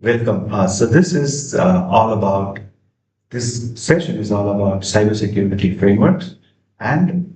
Welcome. This session is all about cybersecurity frameworks and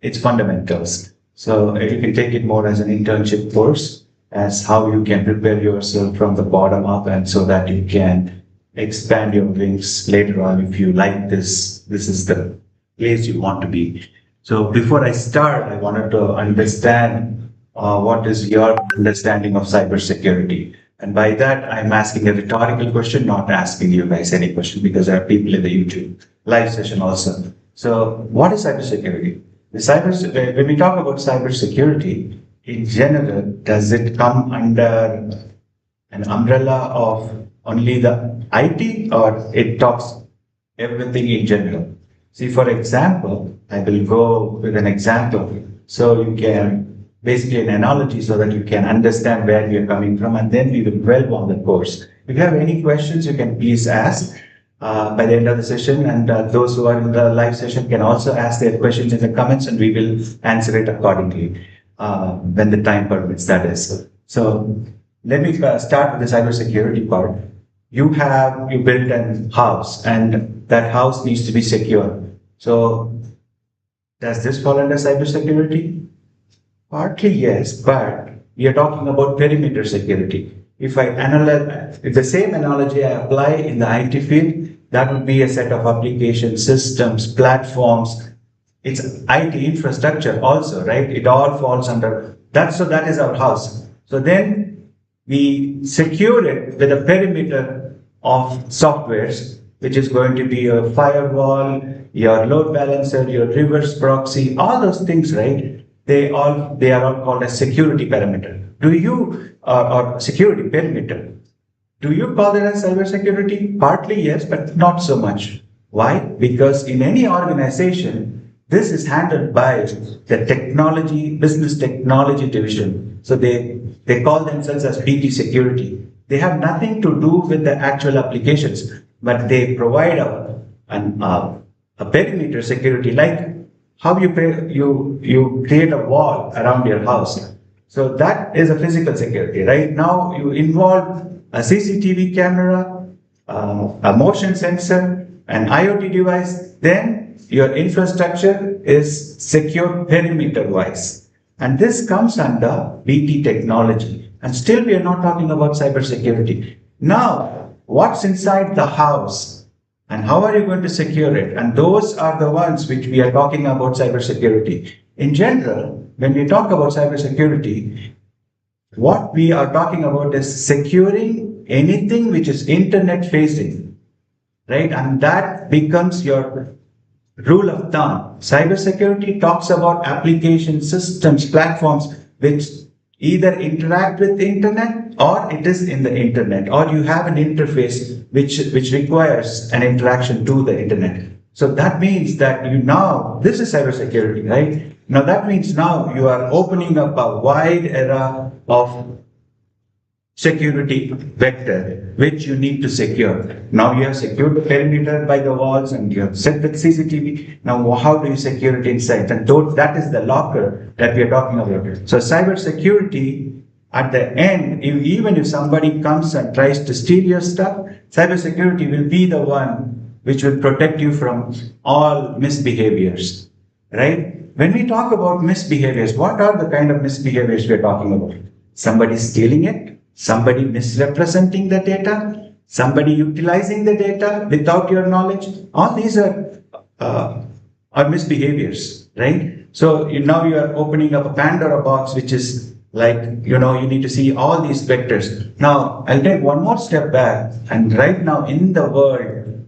its fundamentals. So you can take it more as an internship course, as how you can prepare yourself from the bottom up, and so that you can expand your wings later on if you like this. This is the place you want to be. So before I start, I wanted to understand what is your understanding of cybersecurity. And by that, I'm asking a rhetorical question, not asking you guys any question, because there are people in the YouTube live session also. So, what is cybersecurity? When we talk about cybersecurity, in general, does it come under an umbrella of only the IT, or it talks everything in general? See, for example, I will go with an example so you can basically an analogy so that you can understand where we are coming from, and then we will delve on the course. If you have any questions, you can please ask by the end of the session, and those who are in the live session can also ask their questions in the comments, and we will answer it accordingly when the time permits, that is. So let me start with the cybersecurity part. You built a house, and that house needs to be secure. So does this fall under cybersecurity? Partly yes, but we are talking about perimeter security. If the same analogy I apply in the IT field, that would be a set of applications, systems, platforms. It's IT infrastructure also, right? It all falls under that. So that is our house. So then we secure it with a perimeter of softwares, which is going to be your firewall, your load balancer, your reverse proxy, all those things, right? They are all called as security perimeter. Or security perimeter? Do you call it as cybersecurity? Partly yes, but not so much. Why? Because in any organization, this is handled by the business technology division. So they call themselves as BT security. They have nothing to do with the actual applications, but they provide a perimeter security, like how you create a wall around your house. So that is a physical security. Right now, you involve a CCTV camera, a motion sensor, an IoT device, then your infrastructure is secure perimeter-wise. And this comes under BT technology. And still we are not talking about cybersecurity. Now, what's inside the house? And how are you going to secure it? And those are the ones which we are talking about cybersecurity. In general, when we talk about cybersecurity, what we are talking about is securing anything which is internet facing, right? And that becomes your rule of thumb. Cybersecurity talks about application systems, platforms, which either interact with the internet, or it is in the internet, or you have an interface which requires an interaction to the internet. So that means that this is cybersecurity, right? Now that means now you are opening up a wide era of security vector, which you need to secure. Now you have secured the perimeter by the walls, and you have set the CCTV. Now how do you secure it inside? And that is the locker that we are talking about. So cybersecurity, at the end, even if somebody comes and tries to steal your stuff, cybersecurity will be the one which will protect you from all misbehaviors, right? When we talk about misbehaviors, what are the kind of misbehaviors we are talking about? Somebody stealing it, somebody misrepresenting the data, somebody utilizing the data without your knowledge. All these are misbehaviors, right? So now you are opening up a Pandora box, which is like, you need to see all these vectors. Now, I'll take one more step back. And right now in the world,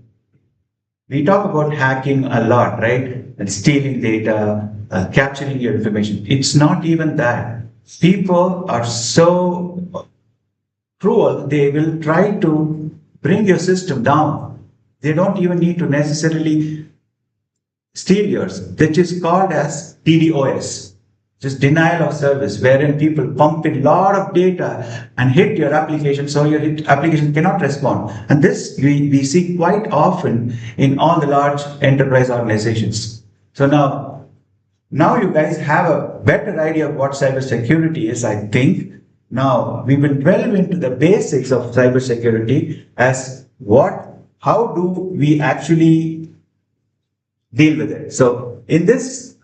we talk about hacking a lot, right? And stealing data, capturing your information. It's not even that. People are so cruel, they will try to bring your system down. They don't even need to necessarily steal yours, which is called as DDoS, just denial of service, wherein people pump in a lot of data and hit your application, so your application cannot respond. And this we see quite often in all the large enterprise organizations. So now you guys have a better idea of what cybersecurity is, I think. Now, we will delve into the basics of cybersecurity as how do we actually deal with it. So, in this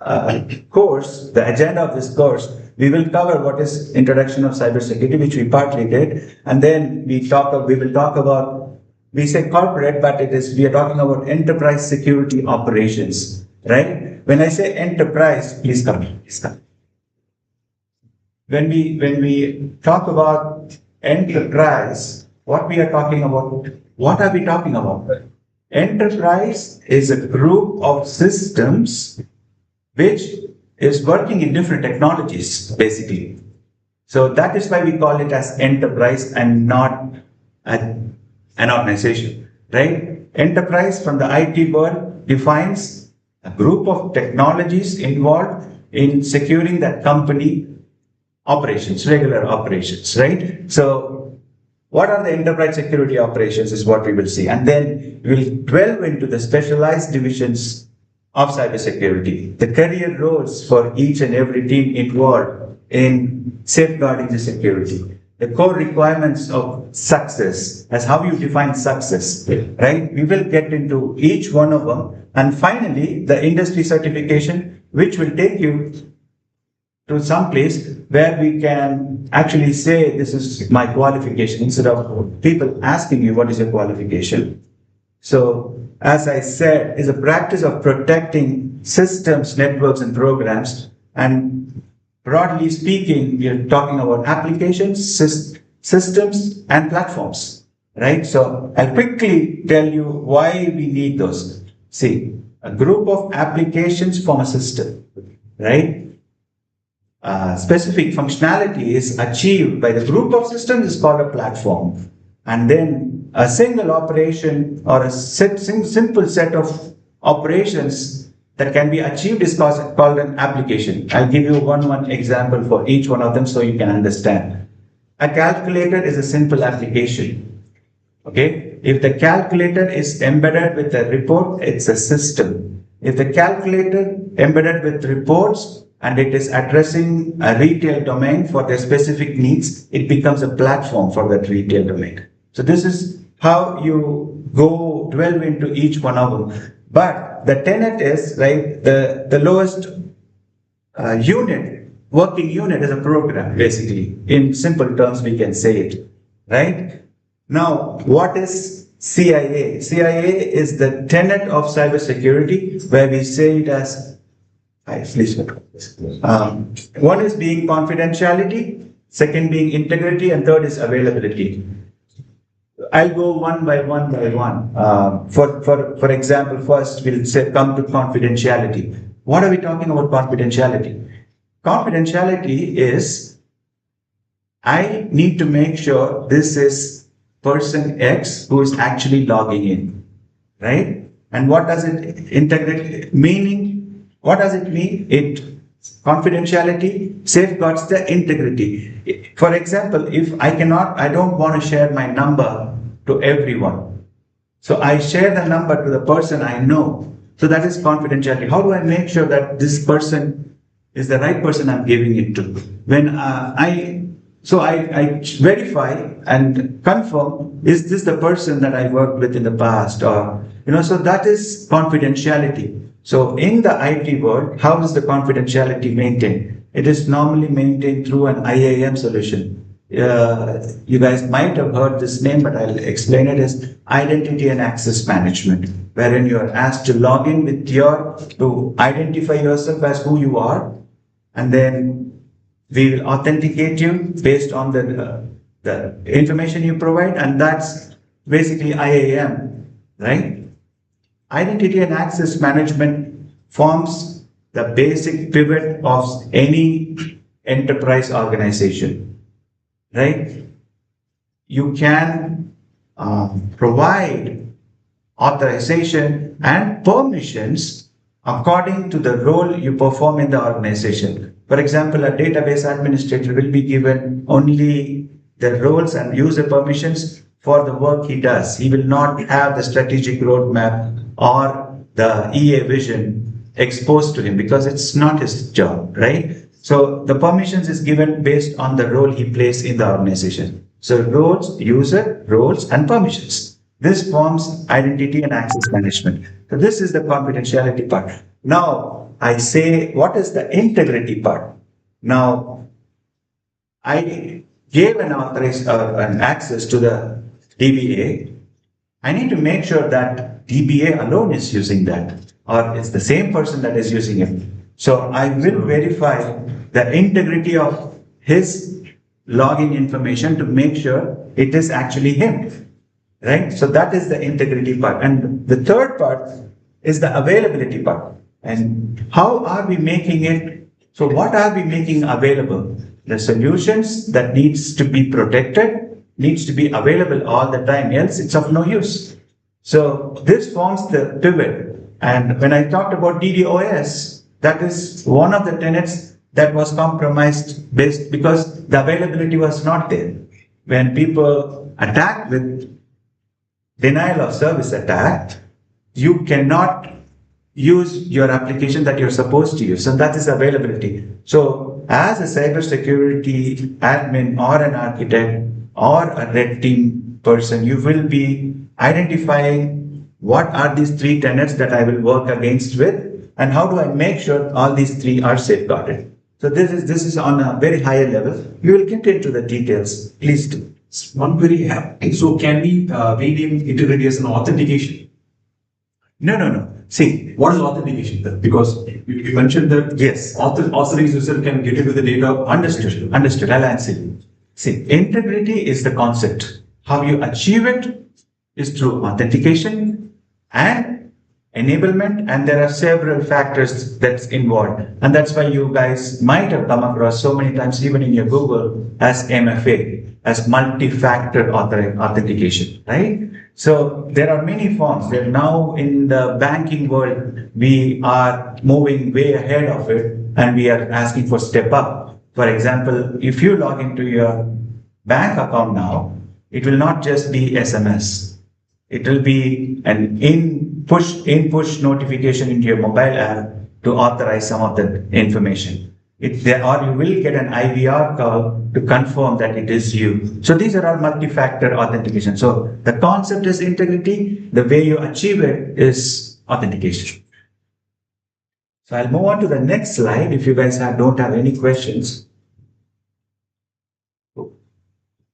course, the agenda of this course, we will cover what is introduction of cybersecurity, which we partly did, and then we will talk about, we say corporate, but we are talking about enterprise security operations, right? When I say enterprise, please come. When we talk about enterprise, what are we talking about? Enterprise is a group of systems which is working in different technologies, basically. So that is why we call it as enterprise and not an organization, right? Enterprise from the IT world defines a group of technologies involved in securing that company operations, regular operations, right? So what are the enterprise security operations is what we will see. And then we will delve into the specialized divisions of cybersecurity, the career roles for each and every team involved in safeguarding the security, the core requirements of success, as how you define success, right? We will get into each one of them. And finally, the industry certification, which will take you to some place where we can actually say, this is my qualification, instead of people asking you, what is your qualification? So, as I said, is a practice of protecting systems, networks, and programs. And broadly speaking, we are talking about applications, systems, and platforms, right? So, I'll quickly tell you why we need those. See, a group of applications form a system, right? Specific functionality is achieved by the group of systems is called a platform. And then a single operation or a simple set of operations that can be achieved is called an application. I'll give you one example for each one of them so you can understand. A calculator is a simple application. Okay? If the calculator is embedded with a report, it's a system. If the calculator embedded with reports and it is addressing a retail domain for their specific needs, it becomes a platform for that retail domain. So this is how you delve into each one of them. But the tenet is, right, the lowest working unit is a program, basically. In simple terms, we can say it, right? Now, what is CIA? CIA is the tenet of cybersecurity, where we say it as one is being confidentiality, second being integrity, and third is availability. I'll go one by one. For example, first we'll come to confidentiality. What are we talking about confidentiality? Confidentiality is, I need to make sure this is person X who is actually logging in, right? And what does it integrate meaning? What does it mean? Confidentiality safeguards the integrity. For example, if I don't want to share my number to everyone. So I share the number to the person I know. So that is confidentiality. How do I make sure that this person is the right person I'm giving it to? When I verify and confirm, is this the person that I worked with in the past? Or, so that is confidentiality. So in the IT world, how is the confidentiality maintained? It is normally maintained through an IAM solution. You guys might have heard this name, but I'll explain it as identity and access management, wherein you are asked to log in to identify yourself as who you are, and then we will authenticate you based on the information you provide, and that's basically IAM, right? Identity and access management forms the basic pivot of any enterprise organization, right? You can provide authorization and permissions according to the role you perform in the organization. For example, a database administrator will be given only the roles and user permissions for the work he does. He will not have the strategic roadmap or the EA vision exposed to him because it's not his job, right? So the permissions is given based on the role he plays in the organization. So roles, user, roles, and permissions. This forms identity and access management. So this is the confidentiality part. Now I say, what is the integrity part? Now I gave an an access to the DBA. I need to make sure that DBA alone is using that, or it's the same person that is using it. So I will verify the integrity of his login information to make sure it is actually him, right? So that is the integrity part. And the third part is the availability part. And how are we making it? So what are we making available? The solutions that needs to be protected needs to be available all the time, else it's of no use. So this forms the pivot. And when I talked about DDoS, that is one of the tenets that was compromised based because the availability was not there. When people attack with denial of service attack, you cannot use your application that you're supposed to use, and that is availability. So as a cybersecurity admin or an architect or a red team person, you will be identifying what are these three tenets that I will work against with, and how do I make sure all these three are safeguarded. So this is on a very higher level. We will get into the details. Please do. One query I have. So can we rename integrity as an authentication? No. See, what is authentication then? Because you mentioned that yes, authorized user can get into the data. Understood. I'll answer you. See, integrity is the concept. How you achieve it is through authentication and enablement, and there are several factors that's involved, and that's why you guys might have come across so many times, even in your Google, as MFA, as multi-factor authentication, right? So there are many forms. That now in the banking world, we are moving way ahead of it, and we are asking for step up. For example, if you log into your bank account now, it will not just be SMS. It will be an in-push notification into your mobile app to authorize some of the information. Or you will get an IVR call to confirm that it is you. So these are all multi-factor authentication. So the concept is integrity. The way you achieve it is authentication. So I'll move on to the next slide if you guys don't have any questions.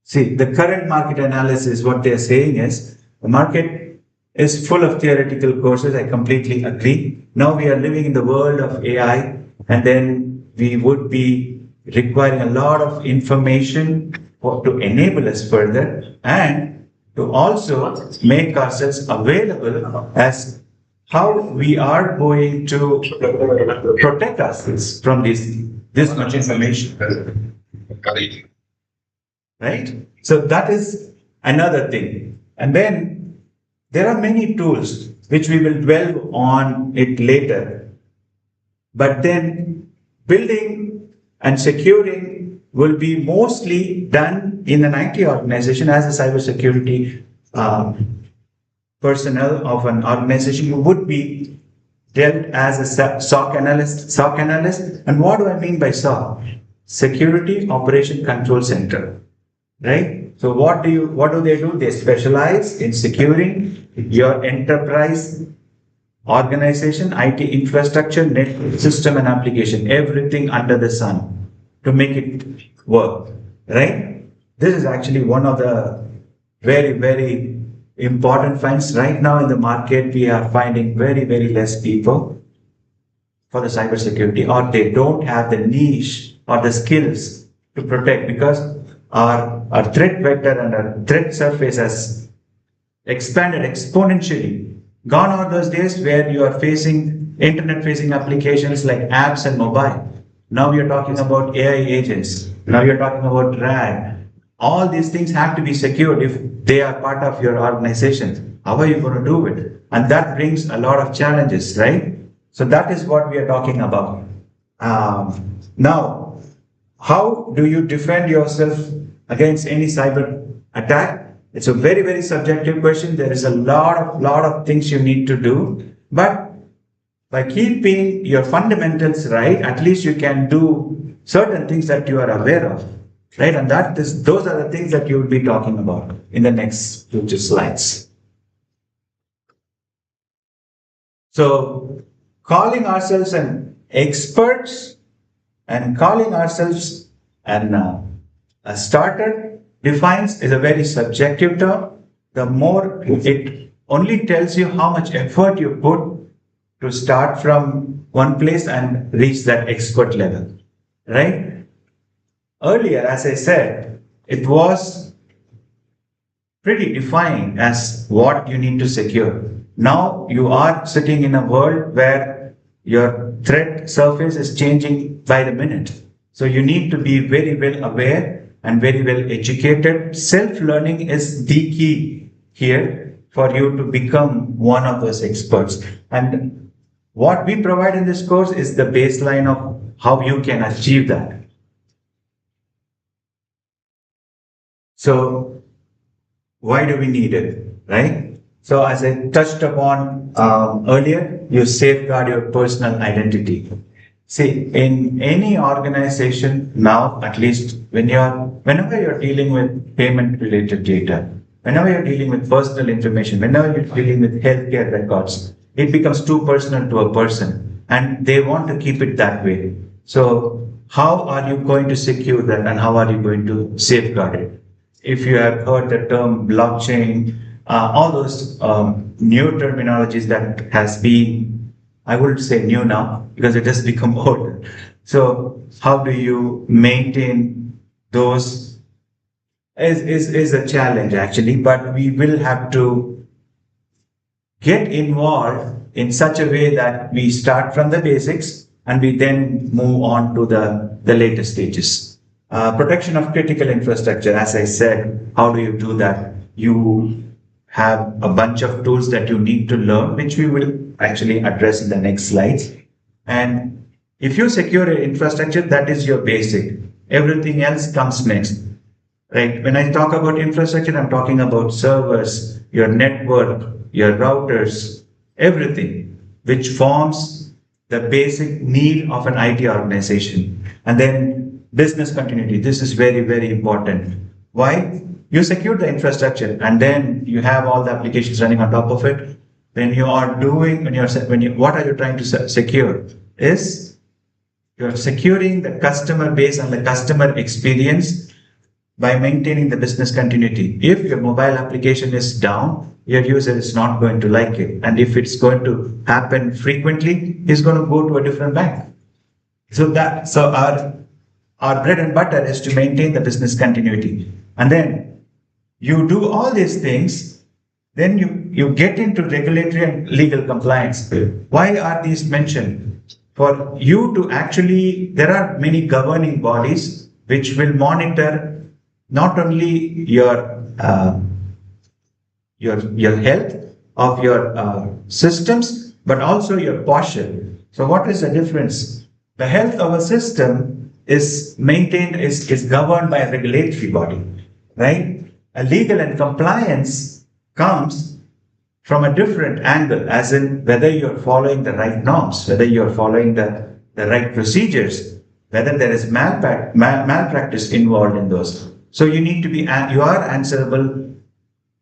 See, the current market analysis, what they're saying is, the market is full of theoretical courses. I completely agree. Now we are living in the world of AI, and then we would be requiring a lot of information to enable us further and to also make ourselves available as how we are going to protect ourselves from this much information. Right? So that is another thing. And then there are many tools which we will dwell on it later. But then building and securing will be mostly done in an IT organization as a cybersecurity personnel of an organization who would be dealt as a SOC analyst. And what do I mean by SOC? Security Operation Control Center, right? So what do they do? They specialize in securing your enterprise organization, IT infrastructure, network system and application, everything under the sun to make it work, right? This is actually one of the very, very important finds. Right now in the market, we are finding very, very less people for the cybersecurity, or they don't have the niche or the skills to protect, because our threat vector and our threat surface has expanded exponentially. Gone are those days where you are facing internet-facing applications like apps and mobile. Now you're talking about AI agents. Now you're talking about RAG. All these things have to be secured if they are part of your organization. How are you going to do it? And that brings a lot of challenges, right? So that is what we are talking about. Now, how do you defend yourself against any cyber attack? It's a very, very subjective question. There is a lot of things you need to do. But by keeping your fundamentals right, at least you can do certain things that you are aware of, right? And those are the things that you will be talking about in the next future slides. So, calling ourselves an experts and calling ourselves a starter defines is a very subjective term. The more it only tells you how much effort you put to start from one place and reach that expert level, right? Earlier, as I said, it was pretty defined as what you need to secure. Now you are sitting in a world where your threat surface is changing by the minute. So you need to be very well aware and very well educated. Self-learning is the key here for you to become one of those experts. And what we provide in this course is the baseline of how you can achieve that. So why do we need it, right? So as I touched upon earlier, you safeguard your personal identity. See, in any organization now, at least whenever you're dealing with payment related data, whenever you're dealing with personal information, whenever you're dealing with healthcare records, it becomes too personal to a person and they want to keep it that way. So how are you going to secure that and how are you going to safeguard it? If you have heard the term blockchain, all those new terminologies that has been, I wouldn't say new now because it has become old. So how do you maintain those is a challenge actually, but we will have to get involved in such a way that we start from the basics and we then move on to the later stages. Protection of critical infrastructure, as I said, how do you do that? You have a bunch of tools that you need to learn, which we will actually address in the next slides. And if you secure your infrastructure, that is your basic. Everything else comes next, right? When I talk about infrastructure, I'm talking about servers, your network, your routers, everything, which forms the basic need of an IT organization. And then business continuity. This is very, very important. Why? You secure the infrastructure and then you have all the applications running on top of it. What are you trying to secure? Is you're securing the customer base and the customer experience by maintaining the business continuity. If your mobile application is down, your user is not going to like it. And if it's going to happen frequently, he's going to go to a different bank. So our bread and butter is to maintain the business continuity. And then you do all these things, then you get into regulatory and legal compliance. Why are these mentioned? For you to actually, there are many governing bodies which will monitor not only your health of your systems, but also your posture. So what is the difference? The health of a system is maintained, is governed by a regulatory body, right? A legal and compliance comes from a different angle, as in whether you're following the right norms, whether you're following the right procedures, whether there is malpractice involved in those. So you need to be, you are answerable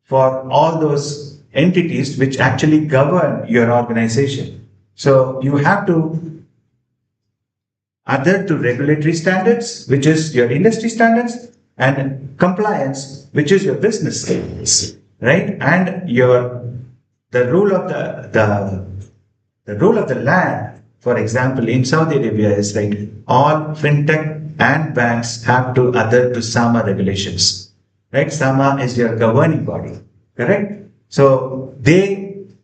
for all those entities which actually govern your organization. So you have to adhere to regulatory standards, which is your industry standards, and compliance, which is your business standards, right? And the rule of the land, for example, in Saudi Arabia is right. All fintech and banks have to adhere to SAMA regulations, right? SAMA is your governing body, correct? So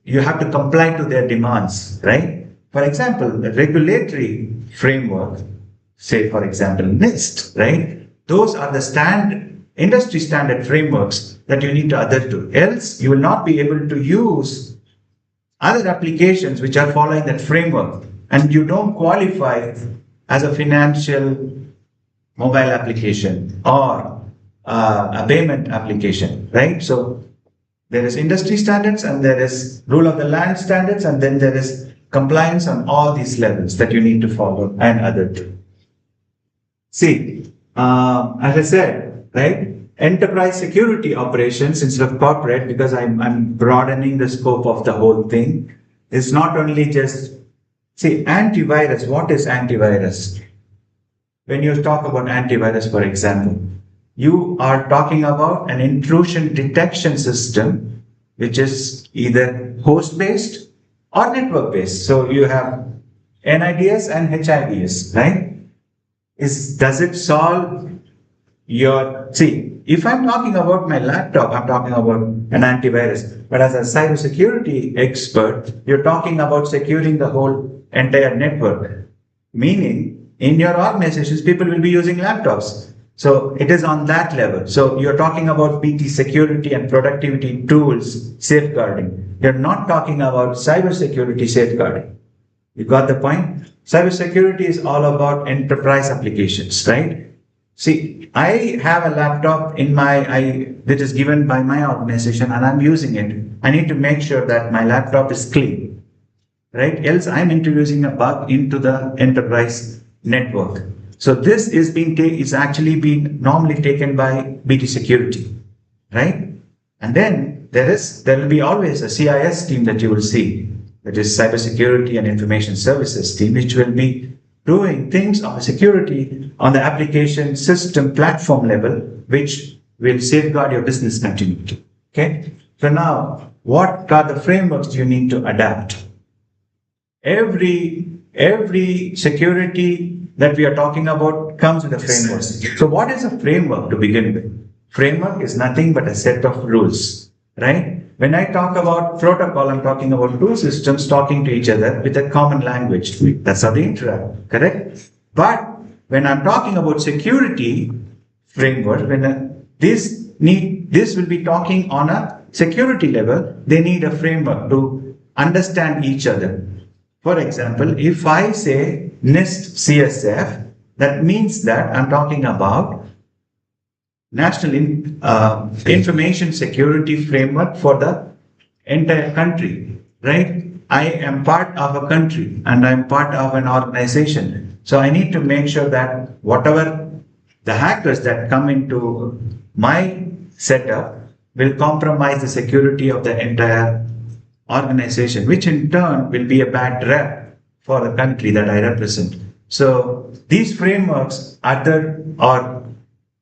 you have to comply to their demands, right? For example, the regulatory framework, say for example NIST, right? Those are the industry standard frameworks that you need to adhere to. Else, you will not be able to use other applications which are following that framework, and you don't qualify as a financial mobile application or a payment application, right? So there is industry standards and there is rule of the land standards and then there is compliance on all these levels that you need to follow and other things. See, as I said, right? Enterprise security operations instead of corporate, because I'm broadening the scope of the whole thing, is not only just, see, antivirus. What is antivirus? When you talk about antivirus, for example, you are talking about an intrusion detection system, which is either host-based or network-based. So you have NIDS and HIDS, right? Does it solve your, see, if I'm talking about my laptop, I'm talking about an antivirus. But as a cybersecurity expert, you're talking about securing the whole entire network. Meaning, in your organizations, people will be using laptops. So it is on that level. So you're talking about BT security and productivity tools safeguarding. You're not talking about cybersecurity safeguarding. You got the point? Cybersecurity is all about enterprise applications, right? See, I have a laptop that is given by my organization and I'm using it. I need to make sure that my laptop is clean, right? Else I'm introducing a bug into the enterprise network. So this is actually being normally taken by BT security, right? And then there will be always a CIS team that you will see, that is Cybersecurity and Information Services team, which will be doing things on the security on the application system platform level, which will safeguard your business continuity. Okay. So now, what are the frameworks you need to adapt? Every security that we are talking about comes with a framework. So what is a framework to begin with? Framework is nothing but a set of rules, right? When I talk about protocol, I'm talking about two systems talking to each other with a common language. That's how they interact, correct? But when I'm talking about security framework, this will be talking on a security level, they need a framework to understand each other. For example, if I say NIST CSF, that means that I'm talking about National Information Security Framework for the entire country, right? I am part of a country and I'm part of an organization. So I need to make sure that whatever the hackers that come into my setup will compromise the security of the entire organization, which in turn will be a bad rep for the country that I represent. So these frameworks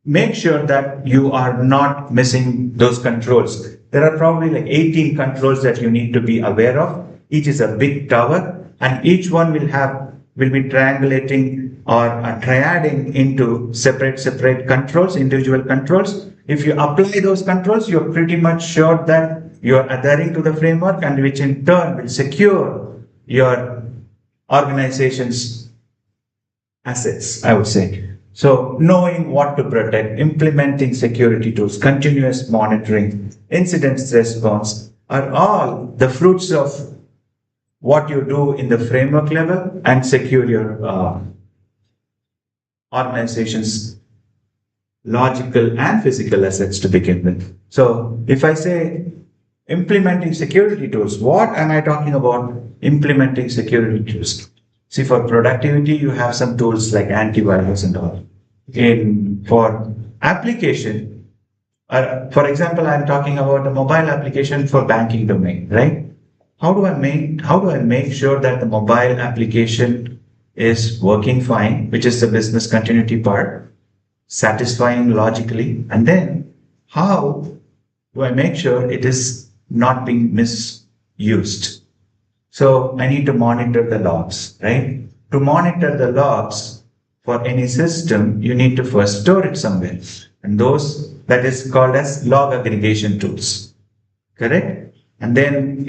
make sure that you are not missing those controls. There are probably like 18 controls that you need to be aware of. Each is a big tower and each one will be triangulating or triading into separate controls, individual controls. If you apply those controls, you're pretty much sure that you're adhering to the framework, and which in turn will secure your organization's assets, I would say. So knowing what to protect, implementing security tools, continuous monitoring, incident response are all the fruits of what you do in the framework level and secure your organization's logical and physical assets to begin with. So if I say implementing security tools, what am I talking about implementing security tools? See, for productivity, you have some tools like antivirus and all. For application, for example, I'm talking about a mobile application for banking domain, right? How do I make sure that the mobile application is working fine, which is the business continuity part, satisfying logically, and then how do I make sure it is not being misused? So I need to monitor the logs, right? To monitor the logs for any system, you need to first store it somewhere. And that is called as log aggregation tools, correct? And then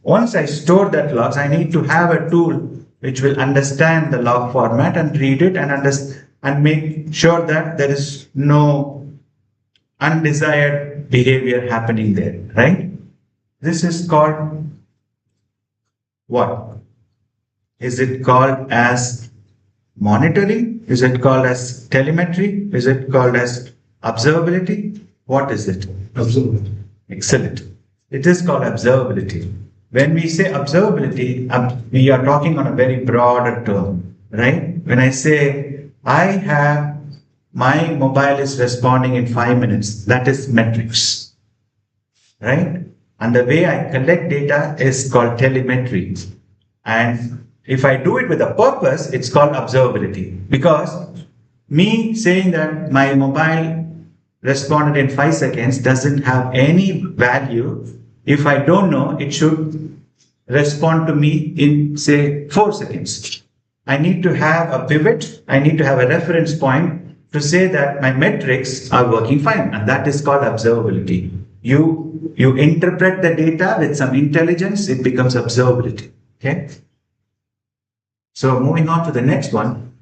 once I store that logs, I need to have a tool which will understand the log format and read it and make sure that there is no undesired behavior happening there, right? This is called what? Is it called as monitoring? Is it called as telemetry? Is it called as observability? What is it? Observability. Excellent. It is called observability. When we say observability, we are talking on a very broader term, right? When I say my mobile is responding in 5 minutes, that is metrics, right? And the way I collect data is called telemetry. And if I do it with a purpose, it's called observability. Because me saying that my mobile responded in 5 seconds doesn't have any value if I don't know it should respond to me in, say, 4 seconds. I need to have a pivot, I need to have a reference point to say that my metrics are working fine, and that is called observability. You interpret the data with some intelligence, it becomes observability. Okay. So moving on to the next one,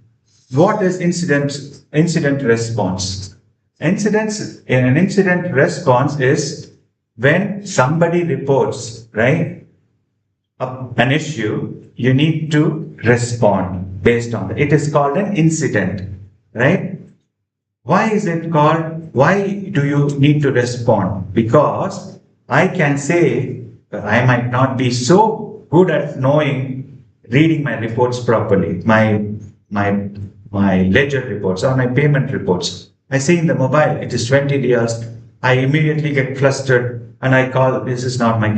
what is incident response? An incident response is when somebody reports, right, an issue, you need to respond based on it. It is called an incident, right? Why is it called? Why do you need to respond? Because I can say that I might not be so good at reading my reports properly, my ledger reports or my payment reports. I see in the mobile it is 20 riyals. I immediately get flustered and I call, this is not my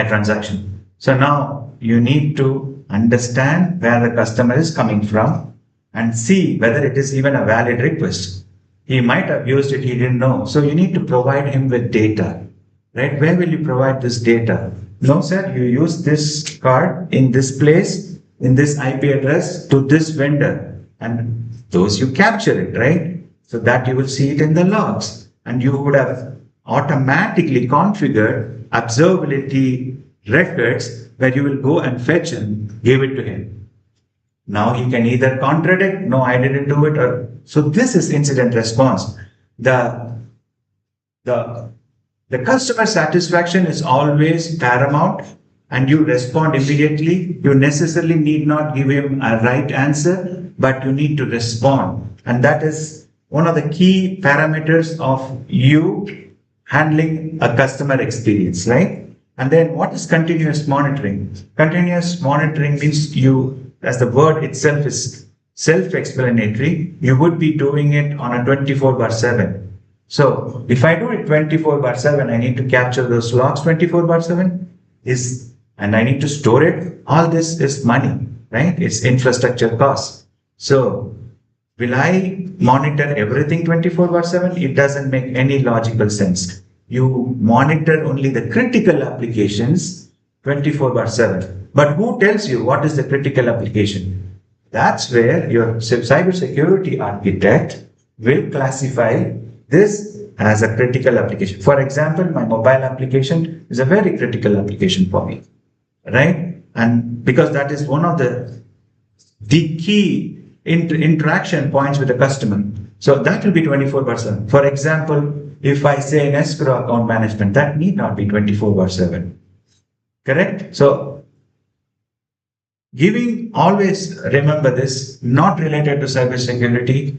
transaction. So now you need to understand where the customer is coming from and see whether it is even a valid request. He might have used it, he didn't know. So you need to provide him with data, right? Where will you provide this data? No, sir, you use this card in this place, in this IP address to this vendor. And those you capture it, right? So that you will see it in the logs. And you would have automatically configured observability records where you will go and fetch and give it to him. Now he can either contradict, no, I didn't do it, or so this is incident response. The customer satisfaction is always paramount and you respond immediately. You necessarily need not give him a right answer, but you need to respond. And that is one of the key parameters of you handling a customer experience, right? And then what is continuous monitoring? Continuous monitoring means you, as the word itself is self-explanatory, you would be doing it on a 24/7. So if I do it 24/7, I need to capture those logs 24/7 and I need to store it. All this is money, right? It's infrastructure costs. So will I monitor everything 24/7? It doesn't make any logical sense. You monitor only the critical applications 24/7. But who tells you what is the critical application? That's where your cybersecurity architect will classify this as a critical application. For example, my mobile application is a very critical application for me, right? And because that is one of the key interaction points with the customer. So that will be 24/7. For example, if I say an escrow account management, that need not be 24/7. Correct? So always remember this, not related to cybersecurity,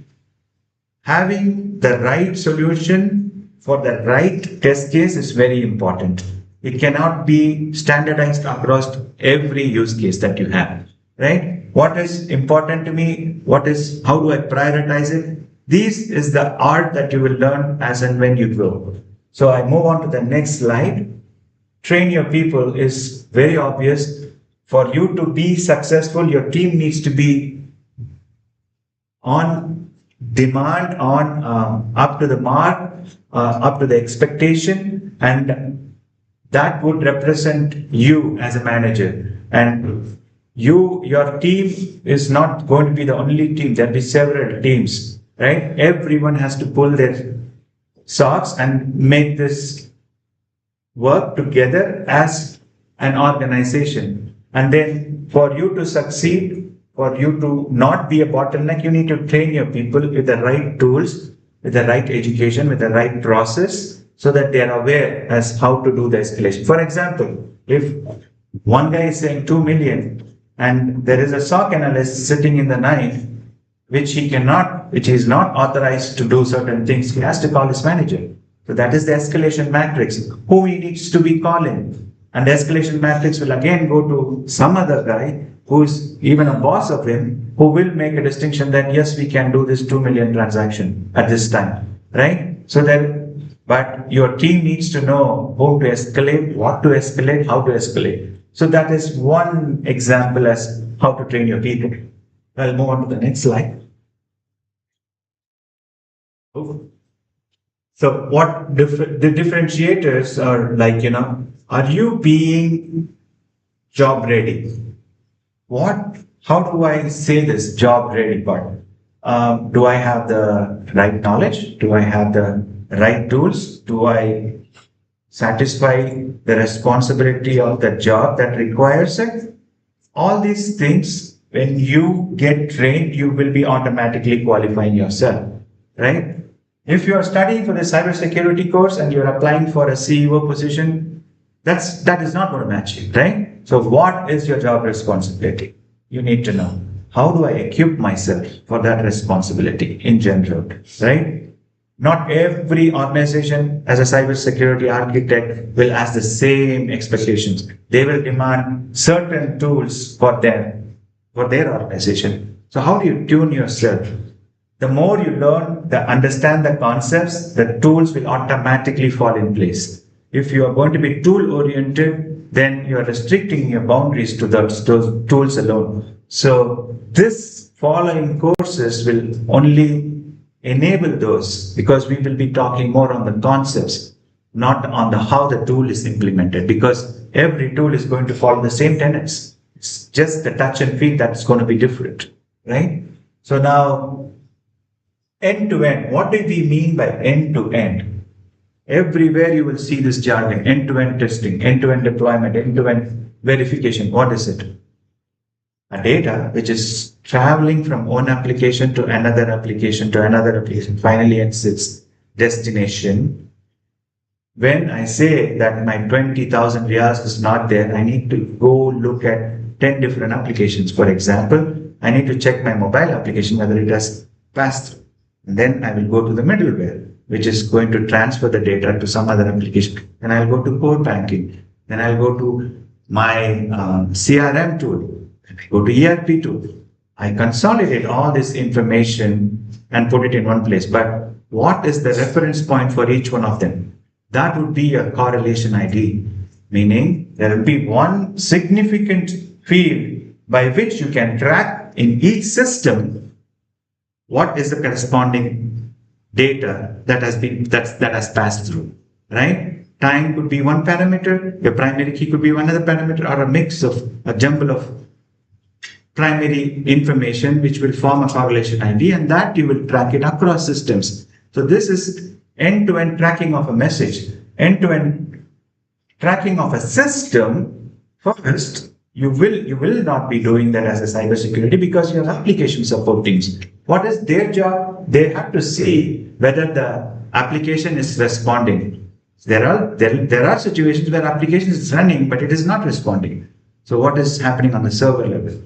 having the right solution for the right test case is very important. It cannot be standardized across every use case that you have, right? What is important to me? How do I prioritize it? This is the art that you will learn as and when you grow. So I move on to the next slide. Train your people is very obvious. For you to be successful, your team needs to be on demand, up to the mark, up to the expectation, and that would represent you as a manager. And your team is not going to be the only team. There'll be several teams, right? Everyone has to pull their socks and make this work together as an organization. And then for you to succeed, for you to not be a bottleneck, you need to train your people with the right tools, with the right education, with the right process, so that they are aware as how to do the escalation. For example, if one guy is saying 2 million and there is a SOC analyst sitting in the night, which he is not authorized to do certain things, he has to call his manager. So that is the escalation matrix, who he needs to be calling. And the escalation matrix will again go to some other guy who's even a boss of him, who will make a distinction that yes, we can do this 2 million transaction at this time, right? So then, but your team needs to know whom to escalate, what to escalate, how to escalate. So that is one example as how to train your people. I'll move on to the next slide. So what the differentiators are like, are you being job ready? How do I say this job ready part? Do I have the right knowledge? Do I have the right tools? Do I satisfy the responsibility of the job that requires it? All these things, when you get trained, you will be automatically qualifying yourself, right? If you are studying for the cybersecurity course and you're applying for a CEO position, that is not going to match you, right? So what is your job responsibility? You need to know. How do I equip myself for that responsibility in general, right? Not every organization as a cybersecurity architect will ask the same expectations. They will demand certain tools for their organization. So how do you tune yourself? The more you learn, understand the concepts, the tools will automatically fall in place. If you are going to be tool oriented, then you are restricting your boundaries to those tools alone. So this following courses will only enable those, because we will be talking more on the concepts, not on the how the tool is implemented, because every tool is going to follow the same tenets. It's just the touch and feel that's going to be different, right? So now, end to end, what do we mean by end to end? Everywhere you will see this jargon: end to end testing, end to end deployment, end to end verification. What is it? A data which is traveling from one application to another application to another application, finally ends its destination. When I say that my 20,000 riyals is not there, I need to go look at 10 different applications. For example, I need to check my mobile application whether it has passed through. And then I will go to the middleware, which is going to transfer the data to some other application. Then I'll go to core banking. Then I'll go to my CRM tool. Then I go to ERP tool. I consolidate all this information and put it in one place. But what is the reference point for each one of them? That would be a correlation ID, meaning there will be one significant field by which you can track in each system what is the corresponding data that has passed through, right? Time could be one parameter, your primary key could be another parameter, or a jumble of primary information which will form a correlation ID, and that you will track it across systems. So this is end-to-end tracking of a message, end-to-end tracking of a system. First, you will not be doing that as a cybersecurity, because you have application support teams. What is their job? They have to see whether the application is responding. There are situations where application is running, but it is not responding. So what is happening on the server level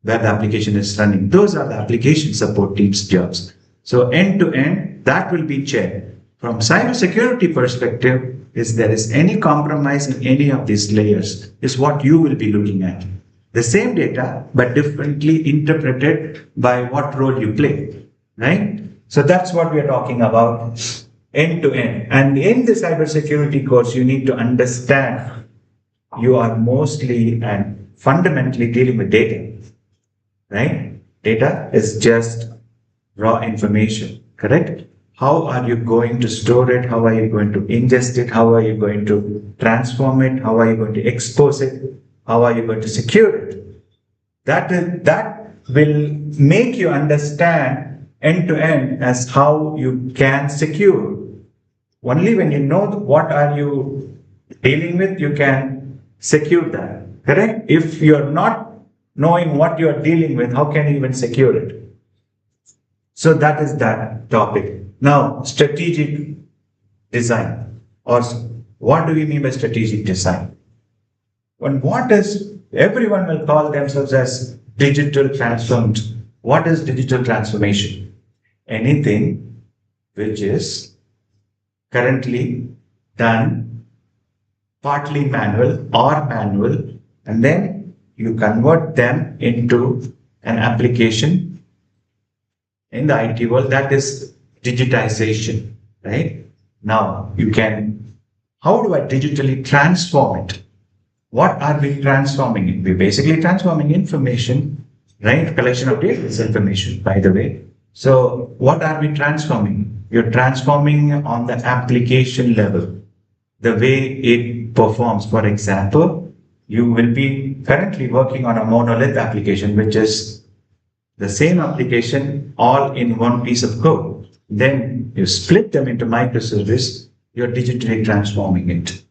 where the application is running? Those are the application support team's jobs. So end to end, that will be checked. From cybersecurity perspective, if there is any compromise in any of these layers, is what you will be looking at. The same data, but differently interpreted by what role you play, right? So that's what we are talking about, end to end. And in the cybersecurity course, you need to understand you are mostly and fundamentally dealing with data, right? Data is just raw information, correct? How are you going to store it? How are you going to ingest it? How are you going to transform it? How are you going to expose it? How are you going to secure it? That will make you understand end to end as how you can secure. Only when you know what are you dealing with, you can secure that, correct? If you're not knowing what you're dealing with, how can you even secure it? So that is that topic. Now, strategic design, or what do we mean by strategic design? Everyone will call themselves as digital transformed. What is digital transformation? Anything which is currently done partly manual, and then you convert them into an application in the IT world. That is digitization, right? Now you can, how do I digitally transform it? What are we transforming it? We're basically transforming information, right? Collection of data is information, by the way. So what are we transforming? You're transforming on the application level, the way it performs. For example, you will be currently working on a monolith application, which is the same application all in one piece of code. Then you split them into microservice, you're digitally transforming it.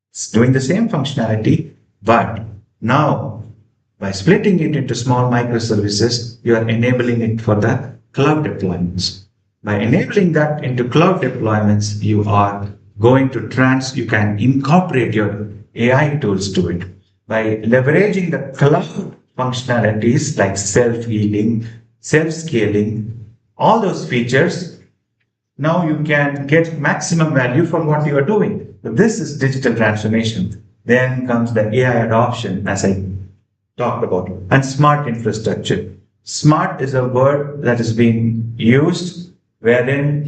It's doing the same functionality, but now by splitting it into small microservices, you are enabling it for the cloud deployments. By enabling that into cloud deployments, you are going to you can incorporate your AI tools to it. By leveraging the cloud functionalities like self-healing, self-scaling, all those features, now you can get maximum value for what you are doing. So this is digital transformation. Then comes the AI adoption, as I talked about, and smart infrastructure. Smart is a word that is being used wherein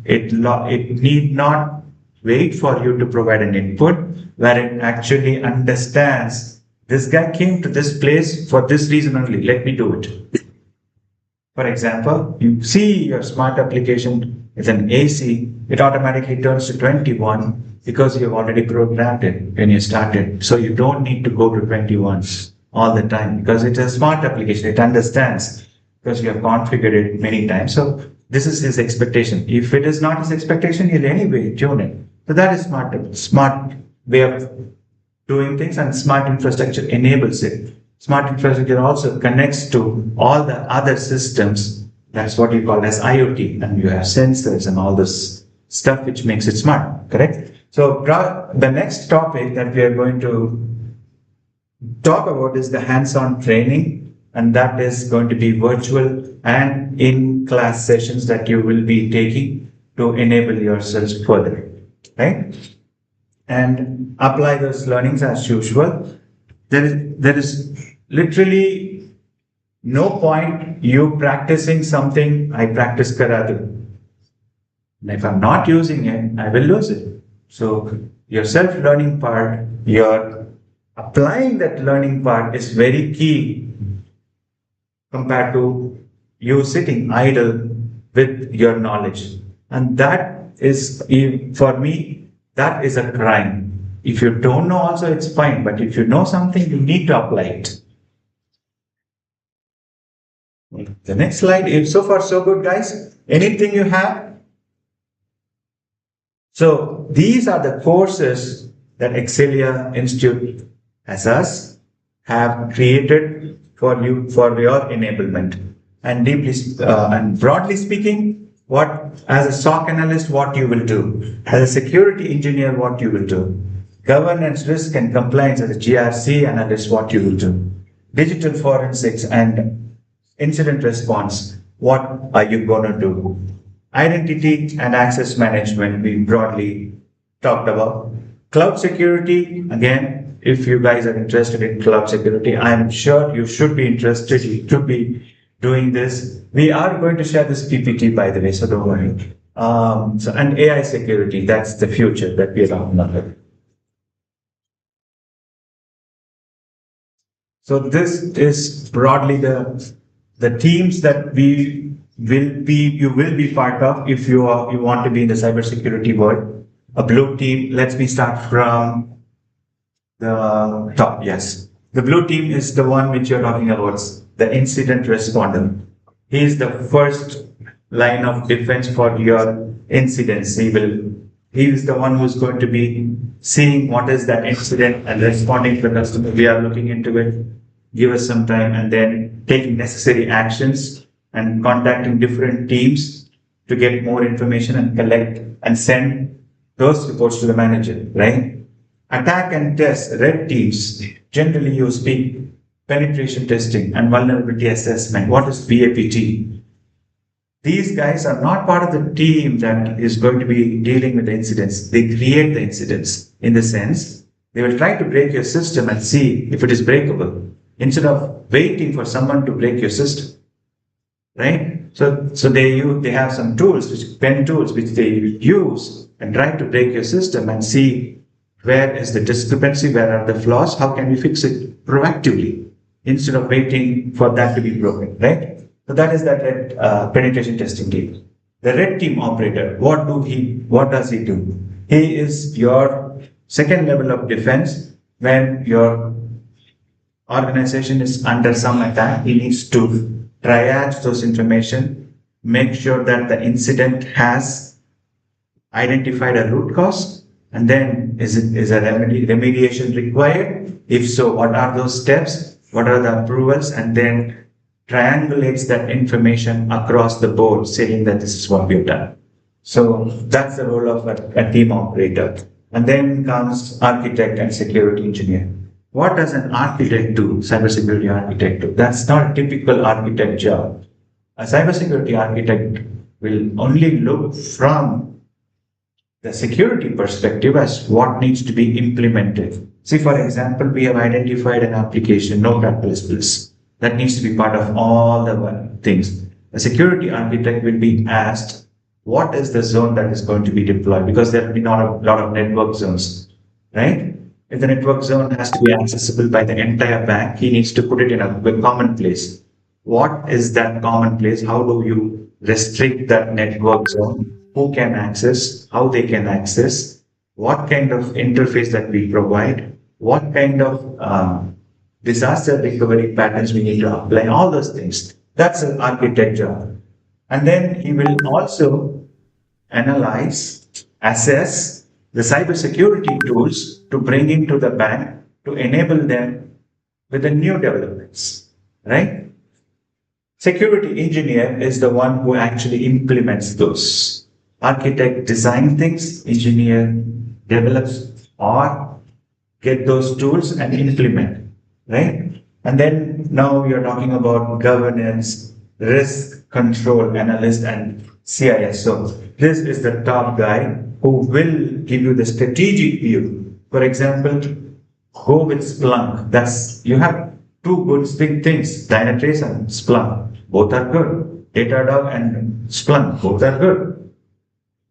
it need not wait for you to provide an input, where it actually understands this guy came to this place for this reason only. Let me do it. For example, you see your smart application is an AC, it automatically turns to 21 because you have already programmed it when you started. So you don't need to go to 21 all the time because it's a smart application. It understands because you have configured it many times. So this is his expectation. If it is not his expectation, he'll anyway tune it. So that is smart way of doing things, and smart infrastructure enables it. Smart infrastructure also connects to all the other systems. That's what you call as IoT, and you have sensors and all this stuff which makes it smart, correct? So the next topic that we are going to talk about is the hands-on training, and that is going to be virtual and in-class sessions that you will be taking to enable yourselves further, right? And apply those learnings as usual. There is literally no point you practicing something. I practice karate. And if I'm not using it, I will lose it. So your self-learning part, your applying that learning part is very key compared to you sitting idle with your knowledge. And that is, for me, that is a crime. If you don't know also, it's fine. But if you know something, you need to apply it. The next slide is so far so good, guys. Anything you have? So these are the courses that Exceliya Institute as us have created for you for your enablement. And deeply and broadly speaking, as a SOC analyst, what you will do, as a security engineer, what you will do, governance, risk and compliance as a GRC analyst, what you will do, digital forensics and incident response, what are you going to do, identity and access management, we broadly talked about, cloud security, again, if you guys are interested in cloud security, I'm sure you should be interested, you should be doing this. We are going to share this PPT, by the way, so don't worry. And AI security, that's the future that we are talking about. So this is broadly the teams that you will be part of if you want to be in the cybersecurity world. A blue team, let me start from the top, yes. The blue team is the one which you're talking about, the incident responder. He is the first line of defense for your incidents. He is the one who's going to be seeing what is that incident and responding to the customer. We are looking into it. Give us some time, and then taking necessary actions and contacting different teams to get more information and collect and send those reports to the manager, right? Attack and test, red teams. Generally, you speak penetration testing and vulnerability assessment. What is VAPT? These guys are not part of the team that is going to be dealing with the incidents. They create the incidents in the sense they will try to break your system and see if it is breakable instead of waiting for someone to break your system, right? So they have some tools, pen tools, which they use and try to break your system and see where is the discrepancy, where are the flaws, how can we fix it proactively instead of waiting for that to be broken, right? So that is that red, penetration testing team. The red team operator, what does he do? He is your second level of defense when your organization is under some attack. He needs to triage those information, make sure that the incident has identified a root cause, and then is a remediation required? If so, what are those steps? What are the approvals? And then triangulates that information across the board, saying that this is what we've done. So that's the role of a team operator. And then comes architect and security engineer. What does an architect do? Cybersecurity architect do? That's not a typical architect job. A cybersecurity architect will only look from the security perspective as what needs to be implemented. See, for example, we have identified an application, Notepad++, that needs to be part of all the things. A security architect will be asked, what is the zone that is going to be deployed? Because there will be not a lot of network zones, right? If the network zone has to be accessible by the entire bank, he needs to put it in a common place. What is that common place? How do you restrict that network zone? Who can access? How they can access? What kind of interface that we provide? What kind of disaster recovery patterns we need to apply? All those things. That's an architect job. And then he will also analyze, assess the cybersecurity tools to bring into the bank to enable them with the new developments, right? Security engineer is the one who actually implements those. Architect design things, engineer develops or get those tools and implement, right? And then now we are talking about governance, risk control analyst, and CISO. This is the top guy who will give you the strategic view. For example, go with Splunk. You have two good big things, Dynatrace and Splunk. Both are good. Datadog and Splunk, both are good.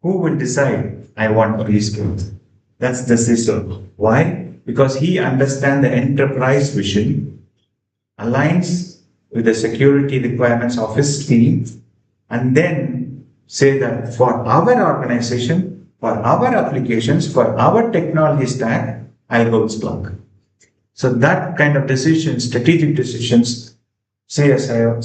Who will decide I want these skills? That's the CISO. Why? Because he understands the enterprise vision, aligns with the security requirements of his team, and then say that for our organization, for our applications, for our technology stack, I'll go with Splunk. So that kind of decisions, strategic decisions, CISO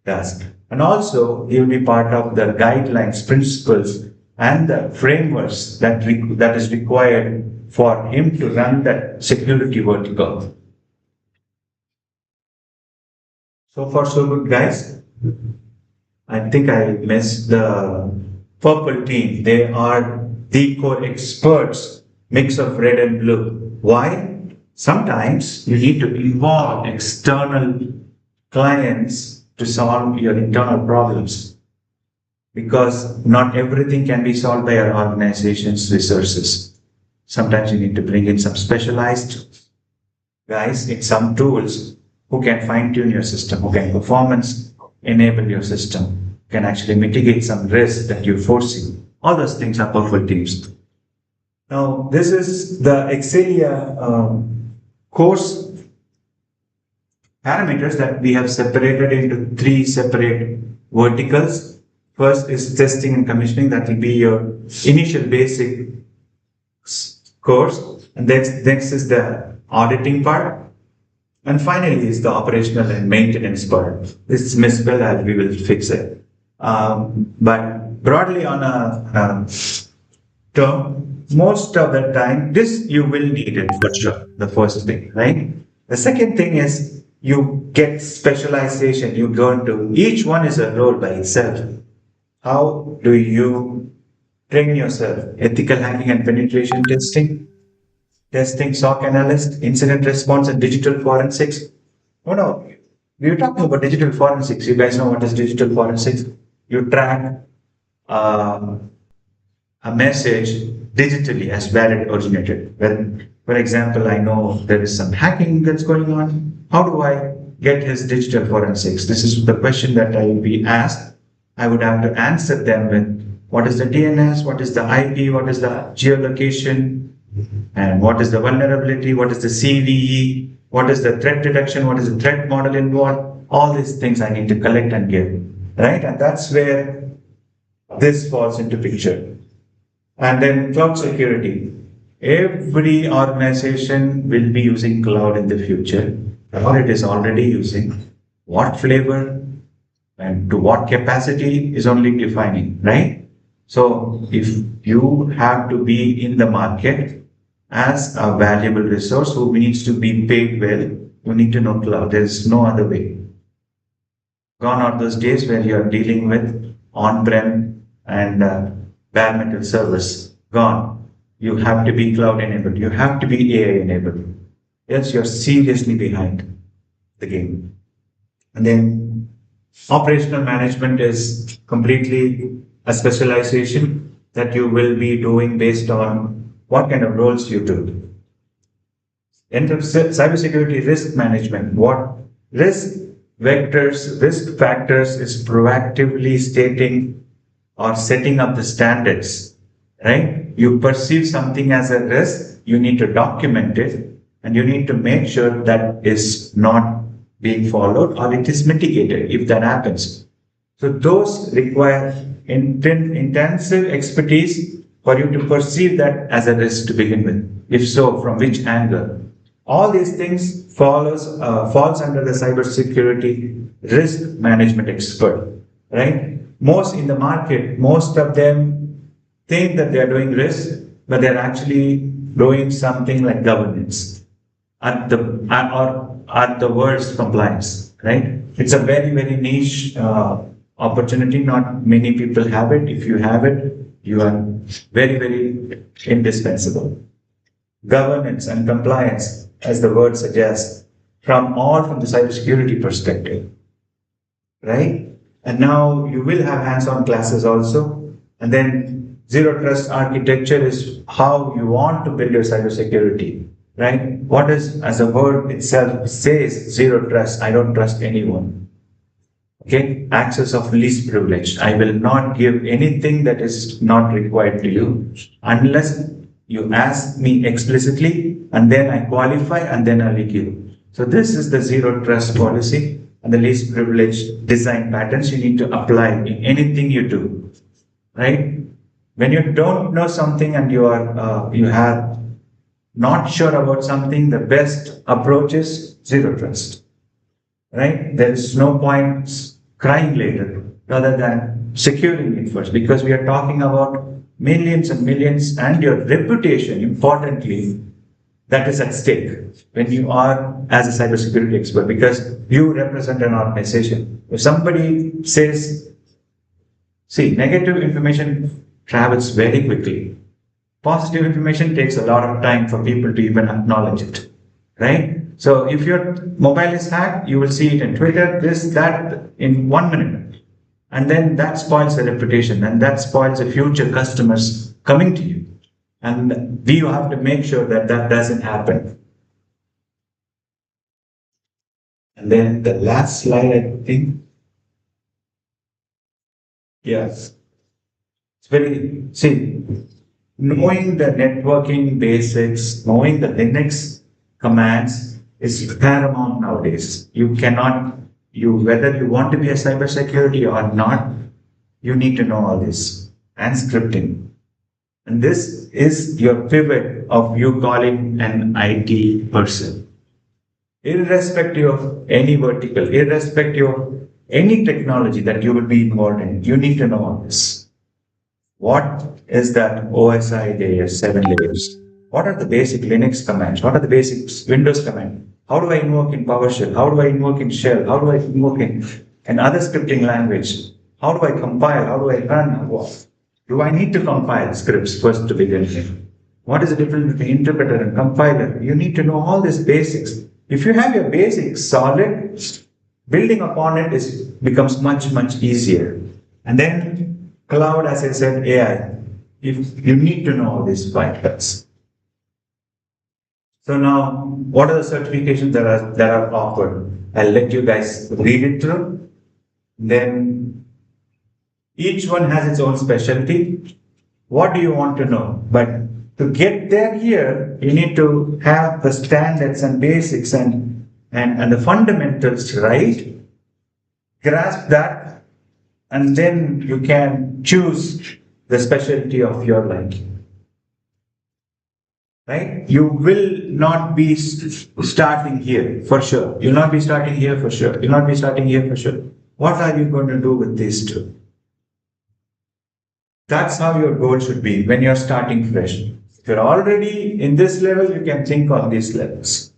does. And also, he will be part of the guidelines, principles, and the frameworks that is required for him to run that security vertical. So far, so good, guys. I think I missed the purple team. They are the core experts, mix of red and blue. Why? Sometimes you need to involve external clients to solve your internal problems, because not everything can be solved by our organization's resources. Sometimes you need to bring in some specialized guys in some tools who can fine-tune your system, who can performance enable your system, can actually mitigate some risk that you foresee. All those things are purple teams. Now, this is the Exceliya course parameters that we have separated into three separate verticals. First is testing and commissioning. That will be your initial basic course. And next is the auditing part. And finally is the operational and maintenance part. This is misspelled, and we will fix it. But broadly on a term, most of the time, this you will need it for sure, the first thing, right? The second thing is you get specialization. You go into, each one is a role by itself. How do you train yourself? Ethical hacking and penetration testing, SOC analyst, incident response, and digital forensics. No, we're talking about digital forensics. You guys know what is digital forensics? You track uh, a message digitally as where it originated. When, for example, I know there is some hacking that's going on, how do I get his digital forensics? This is the question that I will be asked. I would have to answer them with what is the DNS, what is the IP, what is the geolocation, and what is the vulnerability, what is the CVE, what is the threat detection, what is the threat model involved. All these things I need to collect and give, right? And that's where this falls into picture. And then cloud security. Every organization will be using cloud in the future, or it is already using. What flavor and to what capacity is only defining, right? So if you have to be in the market as a valuable resource who needs to be paid well, you need to know cloud. There is no other way. Gone are those days where you are dealing with on-prem and bare metal servers. Gone. You have to be cloud enabled. You have to be AI enabled. Else you're seriously behind the game. And then operational management is completely a specialization that you will be doing based on what kind of roles you do. In cybersecurity risk management, what risk vectors, risk factors is proactively stating or setting up the standards, right? You perceive something as a risk, you need to document it, and you need to make sure that is not being followed or it is mitigated if that happens. So those require intensive expertise for you to perceive that as a risk to begin with. If so, from which angle? All these things falls under the cybersecurity risk management expert, right? Most in the market, most of them think that they are doing risk, but they're actually doing something like governance at the worst compliance, right? It's a very, very niche opportunity. Not many people have it. If you have it, you are very, very indispensable. Governance and compliance, as the word suggests, from the cybersecurity perspective, right? And now you will have hands-on classes also. And then zero trust architecture is how you want to build your cybersecurity, right? What is, as the word itself says, zero trust. I don't trust anyone. Okay, access of least privilege. I will not give anything that is not required to you unless you ask me explicitly, and then I qualify, and then I will give. So this is the zero trust policy and the least privilege design patterns you need to apply in anything you do, right? When you don't know something and you have not sure about something, the best approach is zero trust, right? There is no point crying later rather than securing it first, because we are talking about millions and millions and your reputation, importantly, that is at stake when you are as a cybersecurity expert, because you represent an organization. If somebody says, see, negative information travels very quickly. Positive information takes a lot of time for people to even acknowledge it, right? So if your mobile is hacked, you will see it in Twitter, this, that, in 1 minute. And then that spoils the reputation, and that spoils the future customers coming to you. And we have to make sure that that doesn't happen. And then the last slide, I think. Yes. It's very, see, knowing the networking basics, knowing the Linux commands is paramount nowadays. You cannot, whether you want to be a cybersecurity or not, you need to know all this, and scripting. And this is your pivot of you calling an IT person. Irrespective of any vertical, irrespective of any technology that you will be involved in, you need to know all this. What is that OSI layer, 7 layers? What are the basic Linux commands? What are the basic Windows commands? How do I invoke in PowerShell? How do I invoke in Shell? How do I invoke in another scripting language? How do I compile? How do I run? Do I need to compile scripts first to begin with? What is the difference between interpreter and compiler? You need to know all these basics. If you have your basics solid, building upon it becomes much easier. And then cloud, as I said, AI. If you need to know all these factors. So now, what are the certifications that are offered? I'll let you guys read it through. Then each one has its own specialty. What do you want to know? But to get there here, you need to have the standards and basics and the fundamentals right. Grasp that, and then you can choose the specialty of your liking. Right? You will not be starting here for sure. You'll not be starting here for sure. You'll not be starting here for sure. What are you going to do with these two? That's how your goal should be when you're starting fresh. If you're already in this level, you can think on these levels.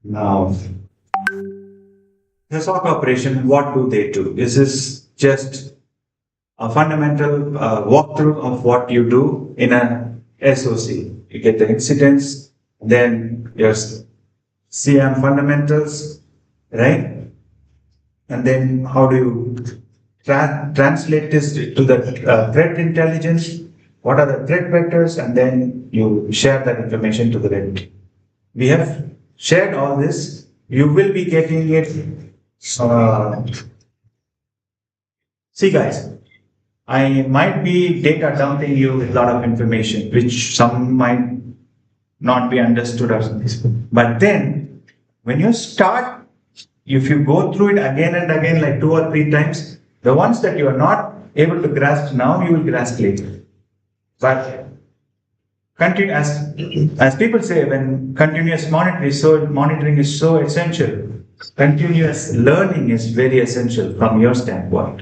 Now, the SOC operation, what do they do? This is just a fundamental walkthrough of what you do in a SOC. You get the incidents, then your CM fundamentals, right? And then how do you translate this to the threat intelligence? What are the threat vectors? And then you share that information to the red team. We have shared all this. You will be getting it. See, guys, I might be data dumping you with a lot of information, which some might not be understood or something. But then, when you start, if you go through it again and again, like 2 or 3 times, the ones that you are not able to grasp now, you will grasp later. But continue, as people say, when continuous monitoring is so essential, continuous learning is very essential from your standpoint.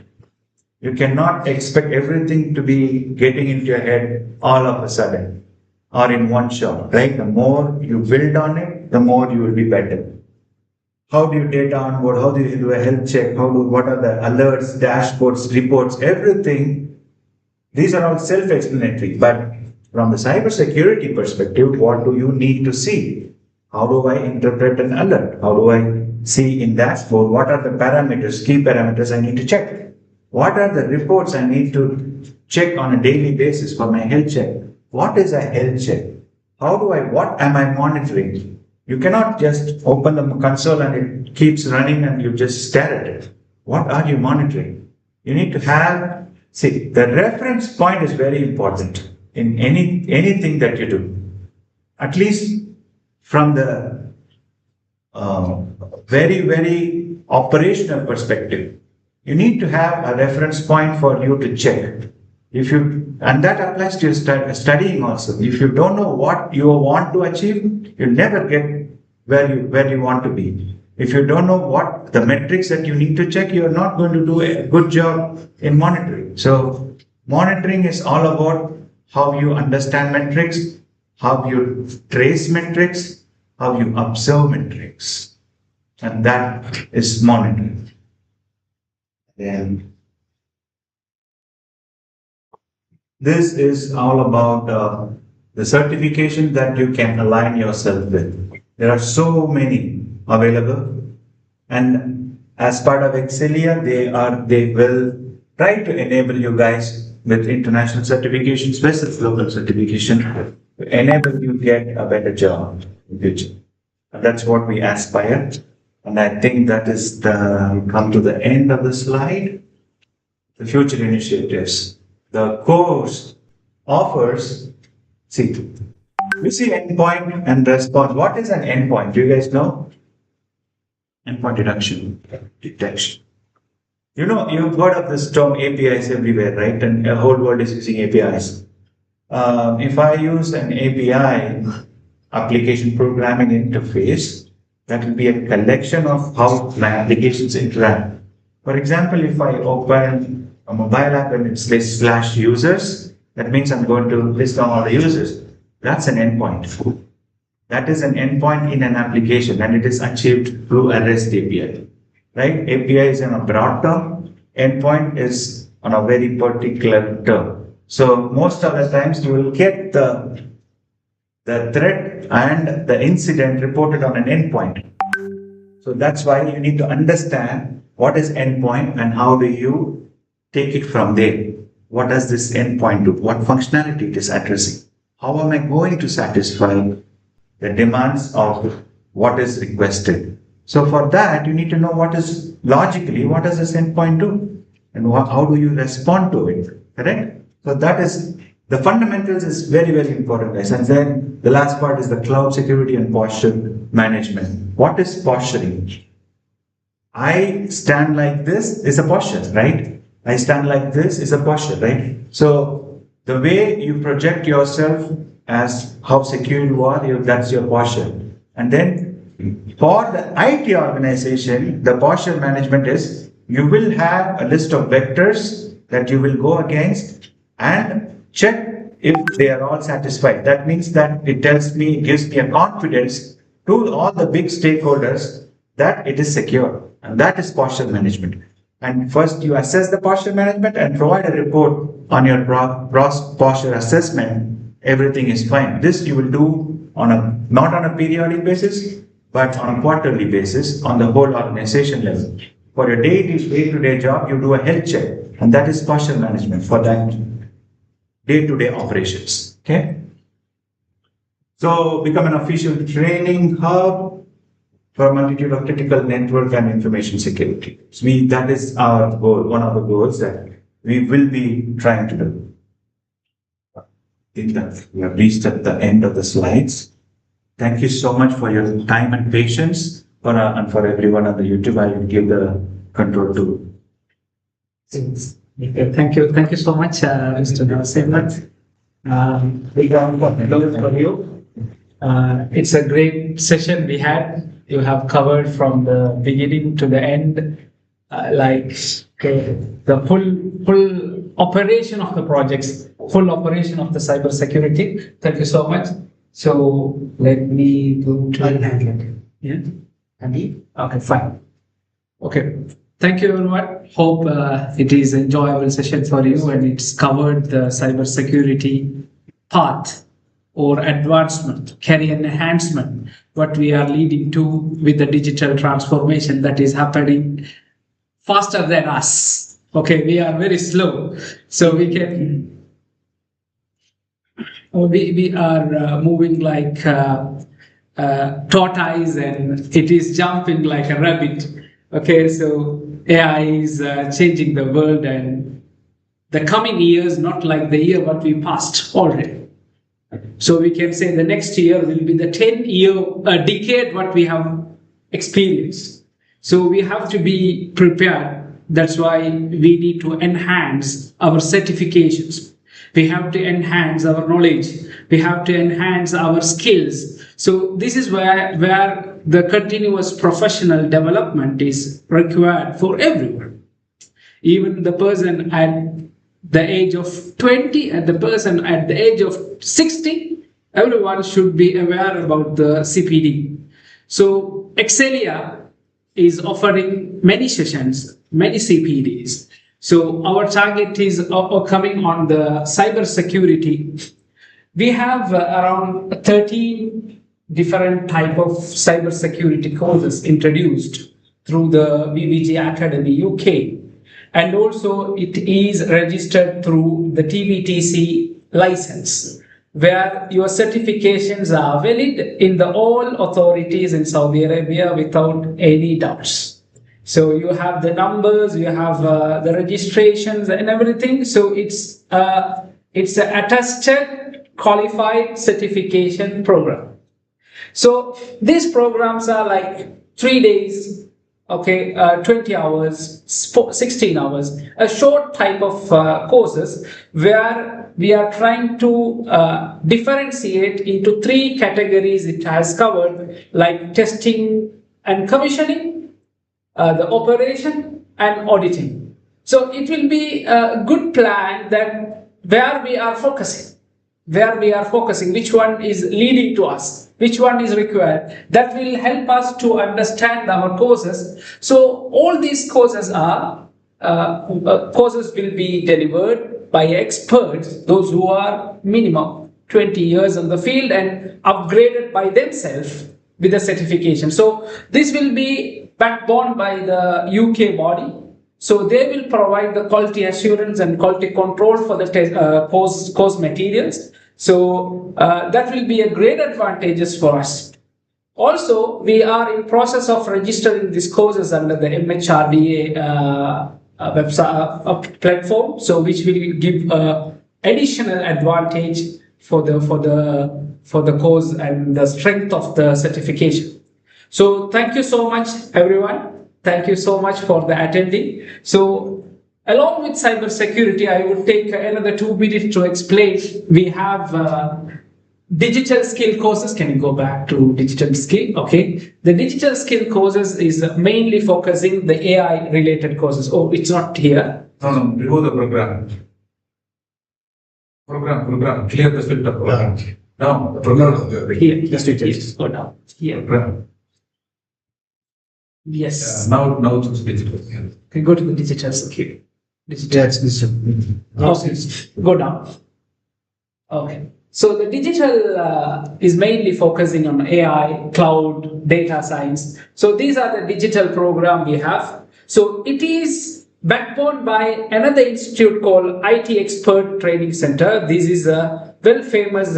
You cannot expect everything to be getting into your head all of a sudden or in one shot, right? The more you build on it, the more you will be better. How do you data onboard? How do you do a health check? What are the alerts, dashboards, reports, everything? These are all self-explanatory. But from the cybersecurity perspective, what do you need to see? How do I interpret an alert? How do I see in dashboard? What are the parameters, key parameters I need to check? What are the reports I need to check on a daily basis for my health check? What is a health check? What am I monitoring? You cannot just open the console and it keeps running and you just stare at it. What are you monitoring? You need to have, the reference point is very important in anything that you do. At least from the very operational perspective. You need to have a reference point for you to check. And that applies to your studying also. If you don't know what you want to achieve, you'll never get where you want to be. If you don't know what the metrics that you need to check, you're not going to do a good job in monitoring. So monitoring is all about how you understand metrics, how you trace metrics, how you observe metrics. And that is monitoring. Then this is all about the certification that you can align yourself with. There are so many available, and as part of Exceliya, they will try to enable you guys with international certifications versus local certification to enable you to get a better job in the future. And that's what we aspire. And I think that is come to the end of the slide. The future initiatives. The course offers, you see endpoint and response. What is an endpoint? Do you guys know? Endpoint detection. You know, you've heard of this term APIs everywhere, right? And the whole world is using APIs. If I use an API, application programming interface, that will be a collection of how my applications interact. For example, if I open a mobile app and it says /users, that means I'm going to list down all the users. That's an endpoint. That is an endpoint in an application, and it is achieved through a REST API. Right? API is in a broad term, endpoint is on a very particular term. So most of the times you will get the the threat and the incident reported on an endpoint. So that's why you need to understand what is endpoint and how do you take it from there. What does this endpoint do? What functionality it is addressing? How am I going to satisfy the demands of what is requested? So for that, you need to know what is logically, what does this endpoint do? And how do you respond to it? Correct? So that is, the fundamentals is very, very important, guys. And then the last part is the cloud security and posture management. What is posturing? I stand like this is a posture, right? I stand like this is a posture, right? So the way you project yourself as how secure you are, that's your posture. And then for the IT organization, the posture management is you will have a list of vectors that you will go against and check if they are all satisfied. That means that it gives me a confidence to all the big stakeholders that it is secure. And that is posture management. And first you assess the posture management and provide a report on your posture assessment. Everything is fine. This you will do not on a periodic basis, but on a quarterly basis on the whole organization level. For your day-to-day job, you do a health check, and that is posture management for that day-to-day operations. Okay. So become an official training hub for a multitude of critical network and information security. So that is our goal, one of the goals that we will be trying to do. I think that we have reached at the end of the slides. Thank you so much for your time and patience. And for everyone on the YouTube, I will give the control to. Thank you so much, Mr. Naseemat. For you. It's a great session we had. You have covered from the beginning to the end, the full operation of the projects, full operation of the cybersecurity. Thank you so much. So let me go to yeah. Okay, fine. Okay. Thank you, everyone. Hope it is an enjoyable session for you and it's covered the cybersecurity path or advancement, career enhancement, what we are leading to with the digital transformation that is happening faster than us. Okay, we are very slow. So we are moving like tortoise and it is jumping like a rabbit. Okay, so AI is changing the world and the coming years, not like the year what we passed already. So we can say the next year will be the 10-year decade what we have experienced. So we have to be prepared. That's why we need to enhance our certifications. We have to enhance our knowledge. We have to enhance our skills. So this is where the continuous professional development is required for everyone. Even the person at the age of 20 and the person at the age of 60, everyone should be aware about the CPD. So Exceliya is offering many sessions, many CPDs. So our target is coming on the cybersecurity. We have around 13 different type of cybersecurity courses introduced through the VVG Academy UK. And also it is registered through the TVTC license, where your certifications are valid in the all authorities in Saudi Arabia without any doubts. So you have the numbers, you have the registrations and everything. So it's an attested qualified certification program. So these programs are like 3 days, okay, 20 hours, 16 hours, a short type of courses where we are trying to differentiate into 3 categories it has covered, like testing and commissioning, the operation and auditing. So it will be a good plan that where we are focusing, which one is leading to us, which one is required. That will help us to understand our courses. So all these courses will be delivered by experts, those who are minimum 20 years in the field and upgraded by themselves with the certification. So this will be backbone by the UK body. So they will provide the quality assurance and quality control for the course materials. So that will be a great advantages for us. Also, we are in process of registering these courses under the MHRDA website platform, so which will give additional advantage for the course and the strength of the certification. So thank you so much, everyone. Thank you so much for the attending. So along with cybersecurity, I will take another 2 minutes to explain. We have digital skill courses. Can you go back to digital skill? Okay. The digital skill courses is mainly focusing the AI related courses. Oh, it's not here. No, remove the program. Program. Clear the filter program. No, the program. Here. Just go down. Here. Program. Yes. Now choose digital. Okay, go to the digital skill. That's digital. Okay. Go down. Okay. So the digital is mainly focusing on AI, cloud, data science. So these are the digital program we have. So it is backbone by another institute called IT Expert Training Center. This is a well famous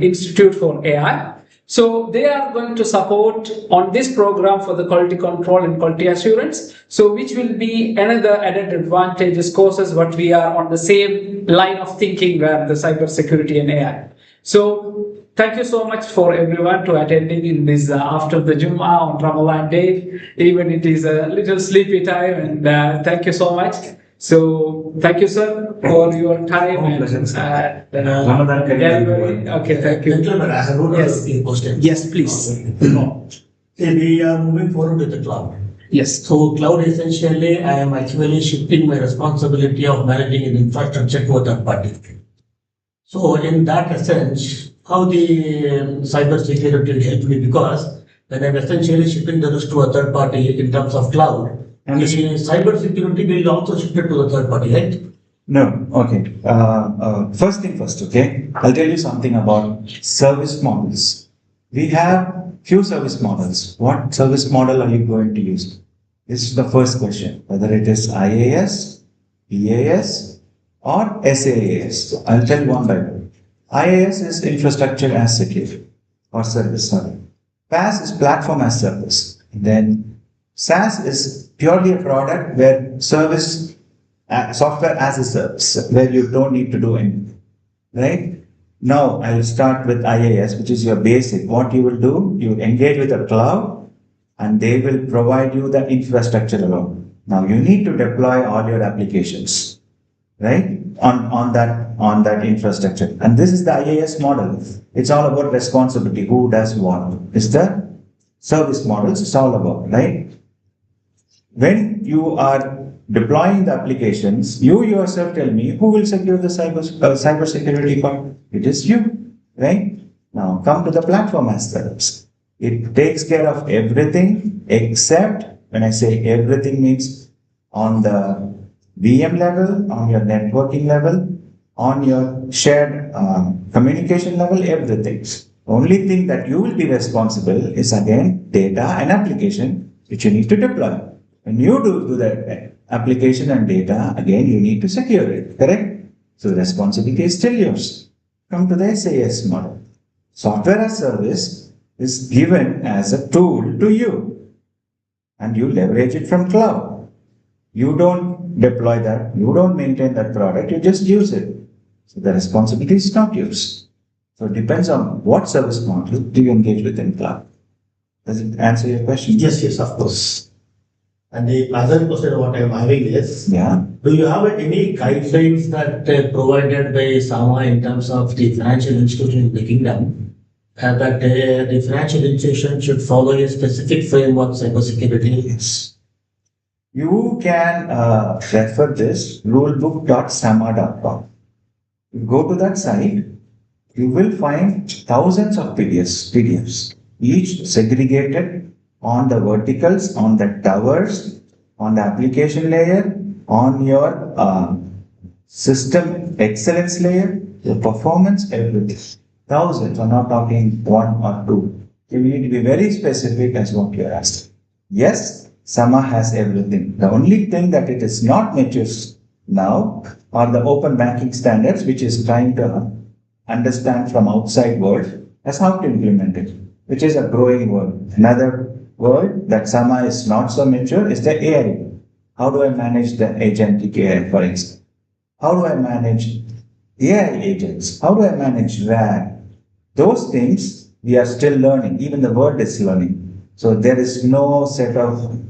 institute for AI. So they are going to support on this program for the quality control and quality assurance. So which will be another added advantages courses what we are on the same line of thinking where the cybersecurity and AI. So thank you so much for everyone to attending in this after the Jummah on Ramadan day. Even it is a little sleepy time, and thank you so much. So thank you, sir, for your time Ramadan Kareem. Okay, thank you. Gentlemen, as a rule Yes. of the question. Yes, please. We are moving forward with the cloud. Yes. So cloud essentially, I am actually shifting my responsibility of managing an infrastructure to a third party. So in that essence, how the cyber security will help me, because when I'm essentially shipping the risk to a third party in terms of cloud, And the cyber security will also shift it to the third party, right? No, okay. First thing first, okay. I'll tell you something about service models. We have few service models. What service model are you going to use? This is the first question. Whether it is IaaS, EaaS, or SaaS. I'll tell you one by one. IaaS is infrastructure as security or service. Sorry. PaaS is platform as service. Then SaaS is purely a product where service, software as a service, where you don't need to do anything, right? Now I'll start with IaaS, which is your basic. What you will do, you engage with a cloud, and they will provide you the infrastructure alone. Now you need to deploy all your applications, right, on that infrastructure. And this is the IaaS model. It's all about responsibility. Who does what? It's the service models. It's all about, right? When you are deploying the applications, you yourself tell me who will secure the cyber security part. It is you, right? Now come to the platform as service. It takes care of everything except, when I say everything, means on the VM level, on your networking level, on your shared communication level, everything. Only thing that you will be responsible is again data and application which you need to deploy. When you do that application and data, again you need to secure it, correct? So the responsibility is still yours. Come to the SaaS model. Software as service is given as a tool to you, and you leverage it from cloud. You don't deploy that, you don't maintain that product, you just use it. So the responsibility is not yours. So it depends on what service model do you engage with in cloud. Does it answer your question? Yes, of course. And the other question what I am having is, Yeah. do you have any guidelines that provided by SAMA in terms of the financial institution in the kingdom, that the financial institution should follow a specific framework cybersecurity? Yes. You can refer this rulebook.sama.com. You go to that site, you will find thousands of PDFs, each segregated on the verticals, on the towers, on the application layer, on your system excellence layer, the performance, everything. thousands. I'm not talking one or two. You need to be very specific as what you're asking. Yes, Sama has everything. The only thing that it is not mature now are the open banking standards, which is trying to understand from outside world as how to implement it, which is a growing world. Another world that Sama is not so mature is the AI. How do I manage the agentic AI, for instance? How do I manage AI agents? How do I manage RAG? Those things we are still learning. Even the world is learning. So there is no set of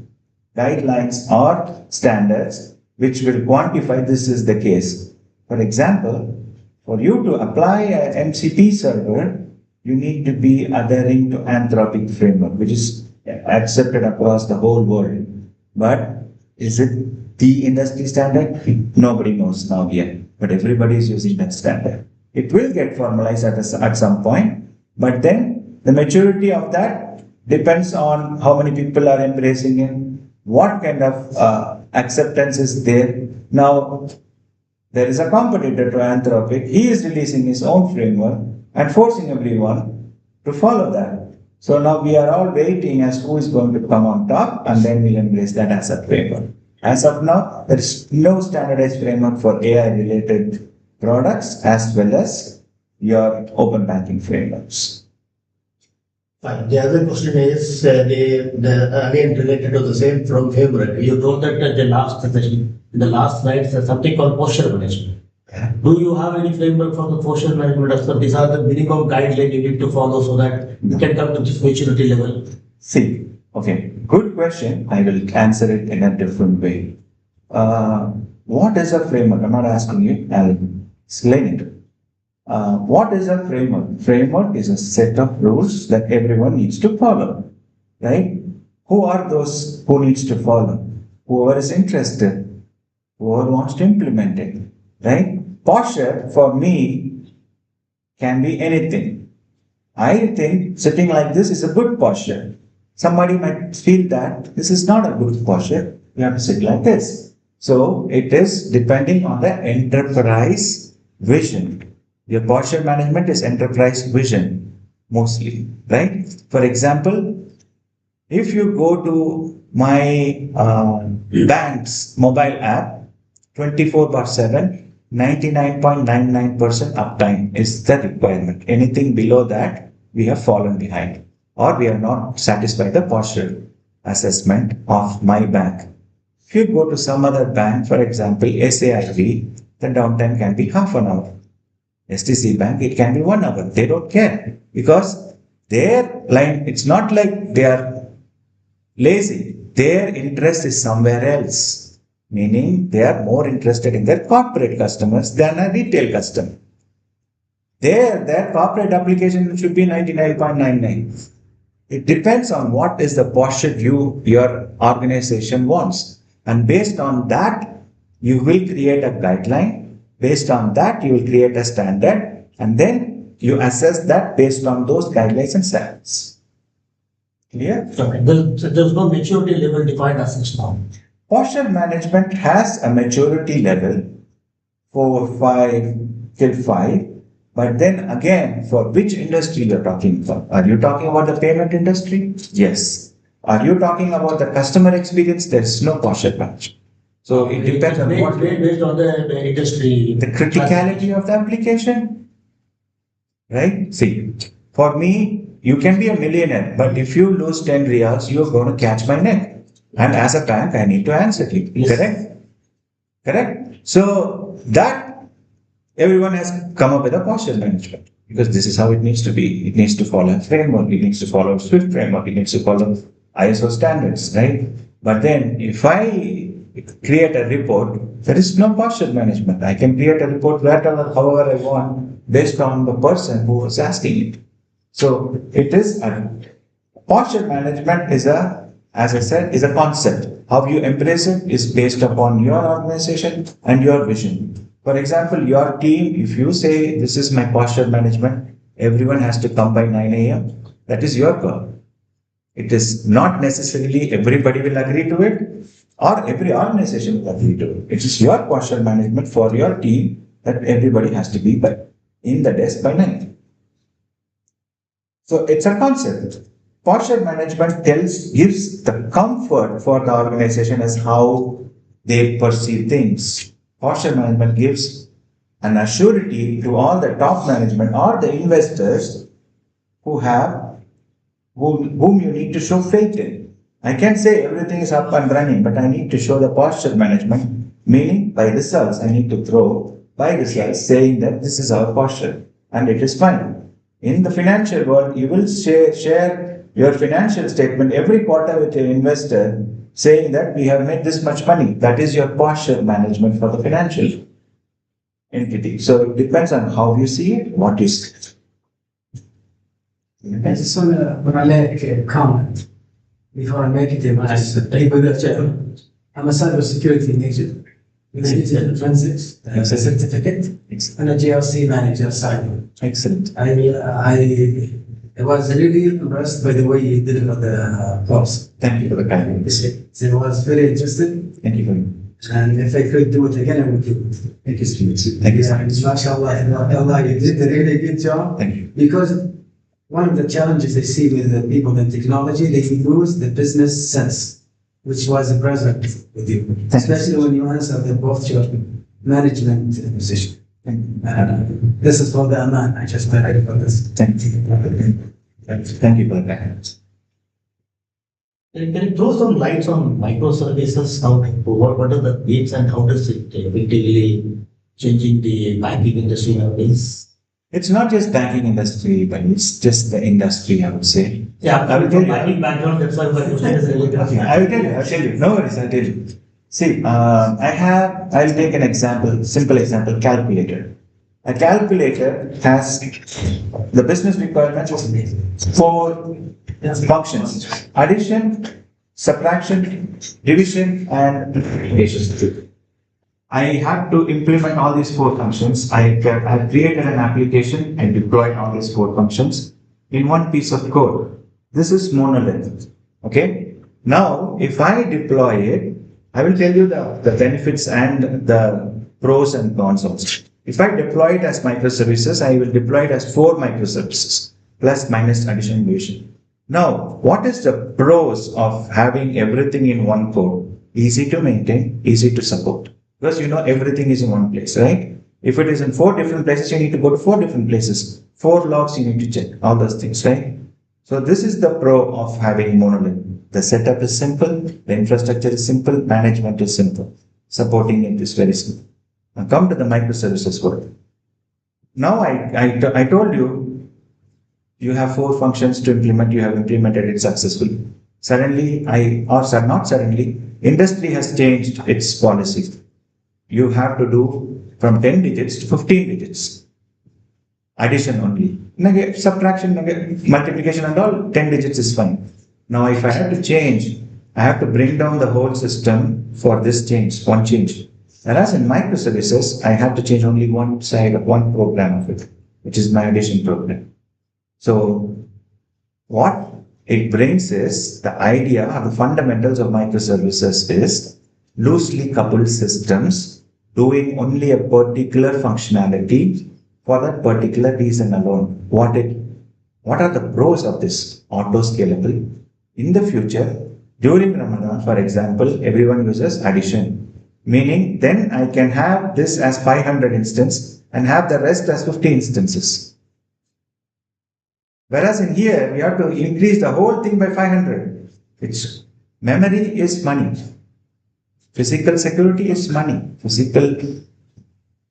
guidelines or standards which will quantify this is the case. For example, for you to apply an MCP server, you need to be adhering to Anthropic framework, which is accepted across the whole world. But is it the industry standard? Nobody knows now yet, but everybody is using that standard. It will get formalized at some point, but then the maturity of that depends on how many people are embracing it, what kind of acceptance is there. Now, there is a competitor to Anthropic. He is releasing his own framework and forcing everyone to follow that. So now we are all waiting as who is going to come on top, and then we'll embrace that as a framework. As of now, there is no standardized framework for AI-related products as well as your open banking frameworks. Fine. The other question is again related to the same from framework. You told that in the last slide, there's something called posture management. Yeah. Do you have any framework for the posture management? So these are the minimum guidelines you need to follow so that you can come to this maturity level. See, okay, good question. I will answer it in a different way. What is a framework? I'm not asking you, I'll explain it. What is a framework? Framework is a set of rules that everyone needs to follow, right? Who are those who needs to follow? Whoever is interested, whoever wants to implement it, right? Posture for me can be anything. I think sitting like this is a good posture. Somebody might feel that this is not a good posture. You have to sit like this. So it is depending on the enterprise vision. Your posture management is enterprise vision mostly, right? For example, if you go to my bank's mobile app, 24/7, 99.99% uptime is the requirement. Anything below that, we have fallen behind, or we are not satisfied the posture assessment of my bank. If you go to some other bank, for example, SAIB, the downtime can be half an hour. STC Bank, it can be 1 hour. They don't care because their line, it's not like they are lazy. Their interest is somewhere else, meaning they are more interested in their corporate customers than a retail customer. Their corporate application should be 99.99. It depends on what is the posture your organization wants. And based on that, you will create a guideline. Based on that, you will create a standard, and then you assess that based on those guidelines and standards. Clear? There's no maturity level defined as such now. Posture management has a maturity level 4, 5 till 5, but then again, for which industry you're talking about? Are you talking about the payment industry? Yes. Are you talking about the customer experience? There's no posture management. So it depends on what based on the industry. The criticality of the application, right? See, for me, you can be a millionaire, but if you lose 10 riyals, you're going to catch my neck. And as a bank, I need to answer you. Yes. Correct? Correct? So that everyone has come up with a posture management because this is how it needs to be. It needs to follow a framework. It needs to follow a SWIFT framework. It needs to follow ISO standards, right? But then if I create a report, there is no posture management. I can create a report wherever, however I want, based on the person who was asking it. So it is a posture management is as I said, is a concept. How you embrace it is based upon your organization and your vision. For example, your team, if you say this is my posture management, everyone has to come by 9 a.m. That is your call. It is not necessarily everybody will agree to it, or every organization will agree to it. It is your posture management for your team that everybody has to be in the desk by 9. So it's a concept. Posture management gives the comfort for the organization as how they perceive things. Posture management gives an assurity to all the top management or the investors whom you need to show faith in. I can't say everything is up and running, but I need to show the posture management, meaning by results. I need to throw by results saying that this is our posture and it is fine. In the financial world, you will share your financial statement every quarter with your investor saying that we have made this much money. That is your posture management for the financial entity. So it depends on how you see it, what you see. I just want to make a comment before I make it. I'm a cybersecurity major. With digital forensics, a certificate, and a GRC manager cyber. Excellent. I was really impressed by the way you delivered the course. Thank you for the kind words. It was very interesting. Thank you very much. And if I could do it again, I would do it. Thank you, Steve. Thank you so much. MashaAllah, you did a really good job. Thank you. Because one of the challenges I see with the people in technology, they lose the business sense, which was present with you, especially when you answer the both your management position. This is for the Aman. I just read for this. Thank you. Thank you for the kind words. Can you throw some lights on microservices? What are the needs and how does it effectively changing the banking industry nowadays? It's not just banking industry, but it's just the industry, I would say. Yeah, I will tell you. banking background, that's why my question is really Okay, I will tell you. No worries, I'll tell you. See, I'll take an example, simple example, calculator. A calculator has the business requirements of 4 functions: addition, subtraction, division, and multiplication. I have to implement all these 4 functions. I have created an application and deployed all these 4 functions in one piece of code. This is monolith. Okay. Now, if I deploy it, I will tell you the benefits and the pros and cons also. If I deploy it as microservices, I will deploy it as 4 microservices plus minus addition division. Now, what is the pros of having everything in one code? Easy to maintain, easy to support. Because you know everything is in one place, right? If it is in 4 different places, you need to go to 4 different places. 4 logs you need to check, all those things, right? So this is the pro of having monolith. The setup is simple, the infrastructure is simple, management is simple. Supporting it is very simple. Now come to the microservices world. Now I told you, you have 4 functions to implement, you have implemented it successfully. Suddenly, not suddenly, industry has changed its policy. You have to do from 10 digits to 15 digits. Addition only. Subtraction, multiplication and all, 10 digits is fine. Now if I have to change, I have to bring down the whole system for this change, one change. Whereas in microservices, I have to change only one side of one program of it, which is my addition program. So what it brings is the idea or the fundamentals of microservices is loosely coupled systems doing only a particular functionality for that particular reason alone. What are the pros of this? Auto-scalable. In the future, during Ramadan, for example, everyone uses addition. Meaning, then I can have this as 500 instance and have the rest as 50 instances. Whereas in here, we have to increase the whole thing by 500. Memory is money. Physical security is money. Physical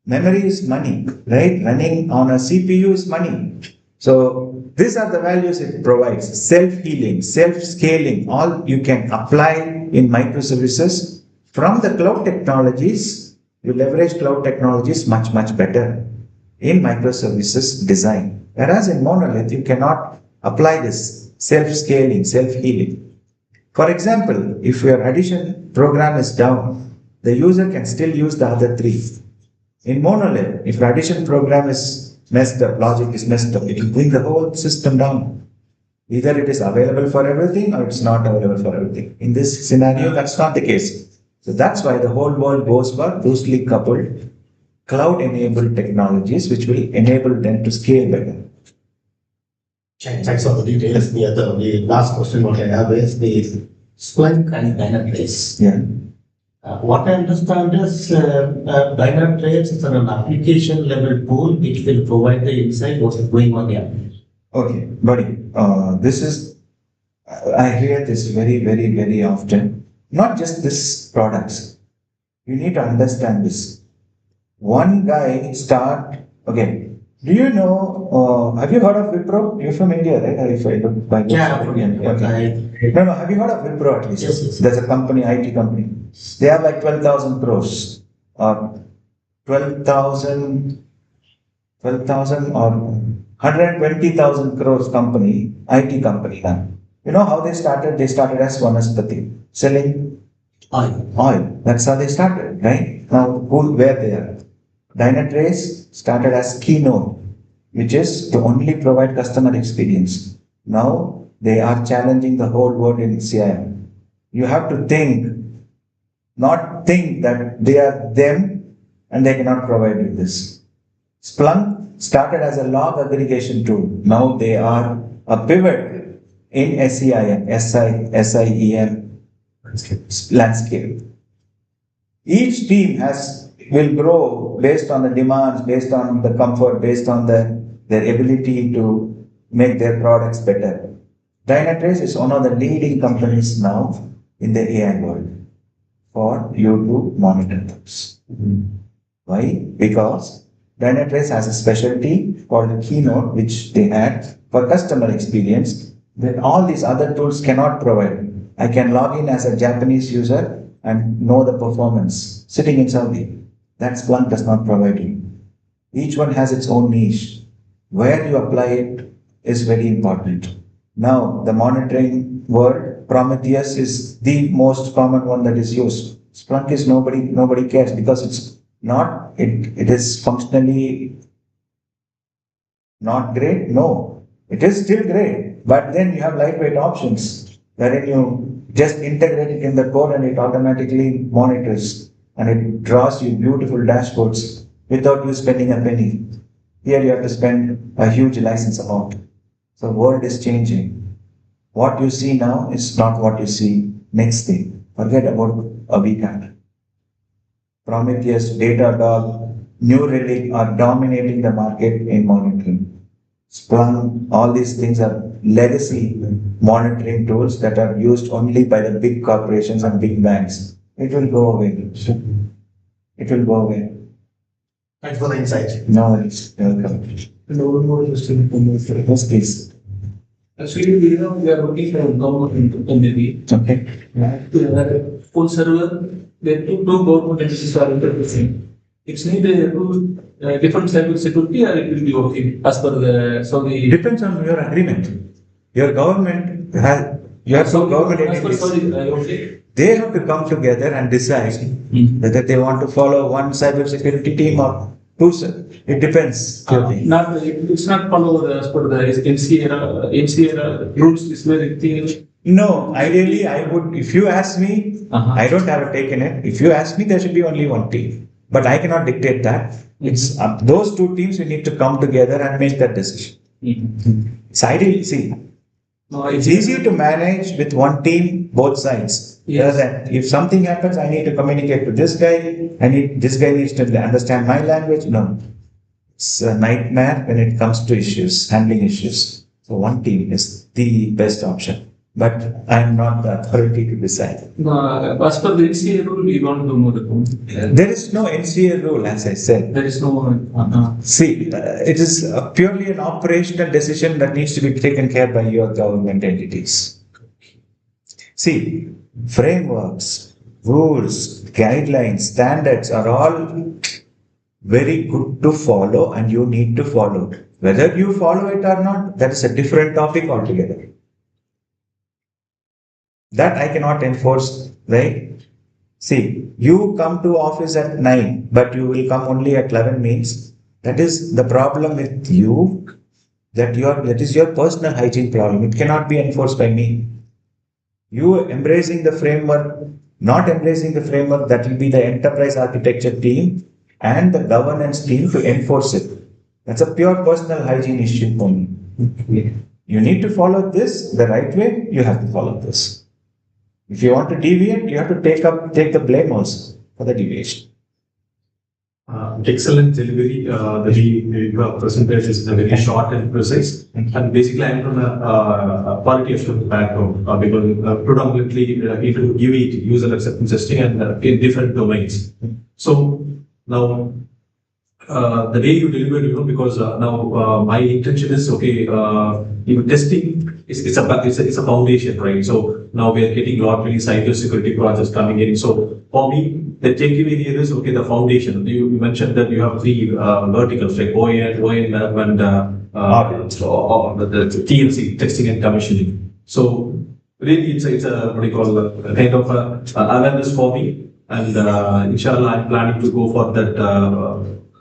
memory is money, right? Running on a CPU is money. So these are the values it provides. Self-healing, self-scaling, all you can apply in microservices. From the cloud technologies, you leverage cloud technologies much, much better in microservices design. Whereas in monolith, you cannot apply this self-scaling, self-healing. For example, if your addition program is down, the user can still use the other 3. In monolith, if your addition program is messed up, logic is messed up, it will bring the whole system down. Either it is available for everything or it's not available for everything. In this scenario, that's not the case. So that's why the whole world goes for loosely coupled, cloud-enabled technologies, which will enable them to scale better. Thanks for the details. The last question what I have is the Splunk and Dynatrace. Yeah. What I understand is Dynatrace is an application level tool which will provide the insight what is going on the application. Okay, buddy. This is I hear this very often. Not just this products. You need to understand this. One guy start. Okay. Do you know? Have you heard of Wipro? You're from India, right? Or if I look by looks Yeah, of from Indian. India. Okay. No. Have you heard of Wipro at least? Yes. There's a company, IT company. They have like 12,000 crores or 12,000 or 120,000 crores company, IT company now. You know how they started? They started as Vanaspati, selling oil. That's how they started, right? Now, where they are? Dynatrace started as Keynote, which is to only provide customer experience. Now, they are challenging the whole world in CIM. You have to not think that they are them and they cannot provide you this. Splunk started as a log aggregation tool. Now they are a pivot in SIEM landscape. Each team will grow based on the demands, based on the comfort, based on their ability to make their products better. Dynatrace is one of the leading companies now in the AI world for you to monitor those. Why? Because Dynatrace has a specialty called Keynote, which they had for customer experience that all these other tools cannot provide. I can log in as a Japanese user and know the performance sitting in Saudi. That Splunk does not provide you. Each one has its own niche. Where you apply it is very important. Now, the monitoring world, Prometheus is the most common one that is used. Splunk is nobody cares because it's not, it is functionally not great. No, it is still great. But then you have lightweight options wherein you just integrate it in the code and it automatically monitors and it draws you beautiful dashboards without you spending a penny. Here you have to spend a huge license amount. So the world is changing. What you see now is not what you see next thing. Forget about a weekend. Prometheus, Datadog, New Relic are dominating the market in monitoring. Splunk, all these things are legacy monitoring tools that are used only by the big corporations and big banks. It will go away. It will go away. Thanks for the insight. No worries. Welcome. And one more question from my side. Yes, please. Actually, we are working for a government entity. Okay. Full server, the two government entities are interfacing. It's need a different cyber security or it will be okay as per the Saudi. Depends on your agreement. Your government has government As per entities. Saudi, okay. They have to come together and decide whether they want to follow one cybersecurity team or two. It depends. It's not follow as per the NCA rules. Is very clear. No, ideally, I would. If you ask me, I don't have a take in it. If you ask me, there should be only one team. But I cannot dictate that. It's those two teams who need to come together and make that decision. It's ideal. See, it's easy to manage with one team, both sides. Yes. Rather than if something happens, I need to communicate to this guy. This guy needs to understand my language. No, it's a nightmare when it comes to issues, handling issues. So one team is the best option. But I am not the authority to decide. As per the NCA rule, we want to know the point. There is no NCA rule, as I said. There is no. See, it is purely an operational decision that needs to be taken care by your government entities. See, frameworks, rules, guidelines, standards are all very good to follow and you need to follow. Whether you follow it or not, that is a different topic altogether. That I cannot enforce, right? See, you come to office at 9, but you will come only at 11 means that is the problem with you, that is your personal hygiene problem. It cannot be enforced by me. You embracing the framework, not embracing the framework, that will be the enterprise architecture team and the governance team to enforce it. That's a pure personal hygiene issue for me. You need to follow this the right way, you have to follow this. If you want to deviate, you have to take the blame also for the deviation. Excellent delivery. The way you have presented is very short and precise. And basically, I'm from a quality assurance background because predominantly into UAT, user acceptance testing, and in different domains. So now the way you deliver, because now my intention is okay. Testing it's a foundation, right? So now we are getting a lot many cybersecurity projects coming in. So for me, the takeaway here is okay. The foundation. You mentioned that you have three verticals, like OEM, and the TLC, testing and commissioning. So really, it's a what do you call a kind of awareness for me, and inshallah, I'm planning to go for that.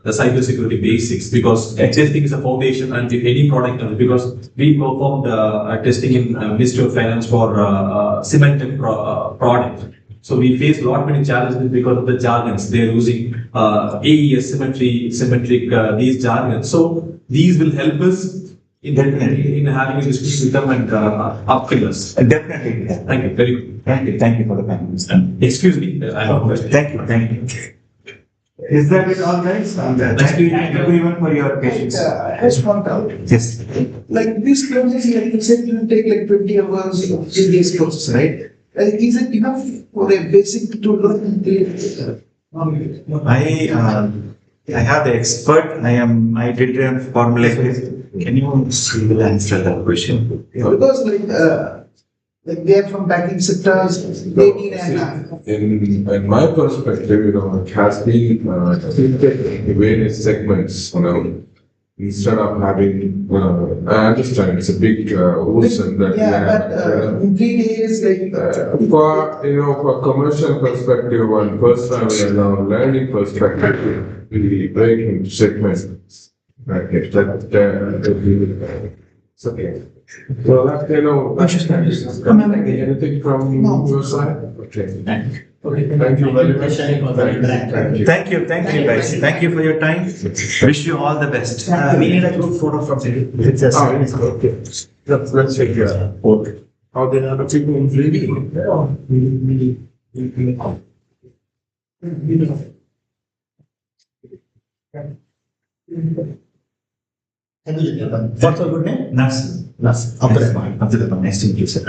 The cybersecurity basics, because testing is a foundation, and if any product, because we performed testing in Ministry of Finance for Cemented product. So we face a lot many challenges because of the jargons. They're using AES, symmetric, these jargons. So these will help us in having a discussion with them and upskill us. Definitely. Yeah. Thank you. Very good. Thank you for the comments. Excuse me. I have a question. Thank you. Is that it all, guys? Thank you everyone for your patience. I just want out. Yes. Like these courses, like you said, will take like 20 hours in these courses, right? Like, is it enough for a basic to learn? I have the expert. I did formulate it. Can you answer that question? Because like they are from banking sectors, they need an In my perspective, it has been various segments, instead of having, I understand it's a big ocean that in 3 days, like for commercial perspective and personal learning perspective, we break into segments. Okay, it's okay. So that anything from your side? Okay. Thank you very much. Thank you, guys. Thank you for your time. Wish you all the best. we need a group photo from the Okay. Let's check your report. How they are the people in What's your good name? Nas. Abdurrahman. Abdurrahman. Nice to meet you, sir.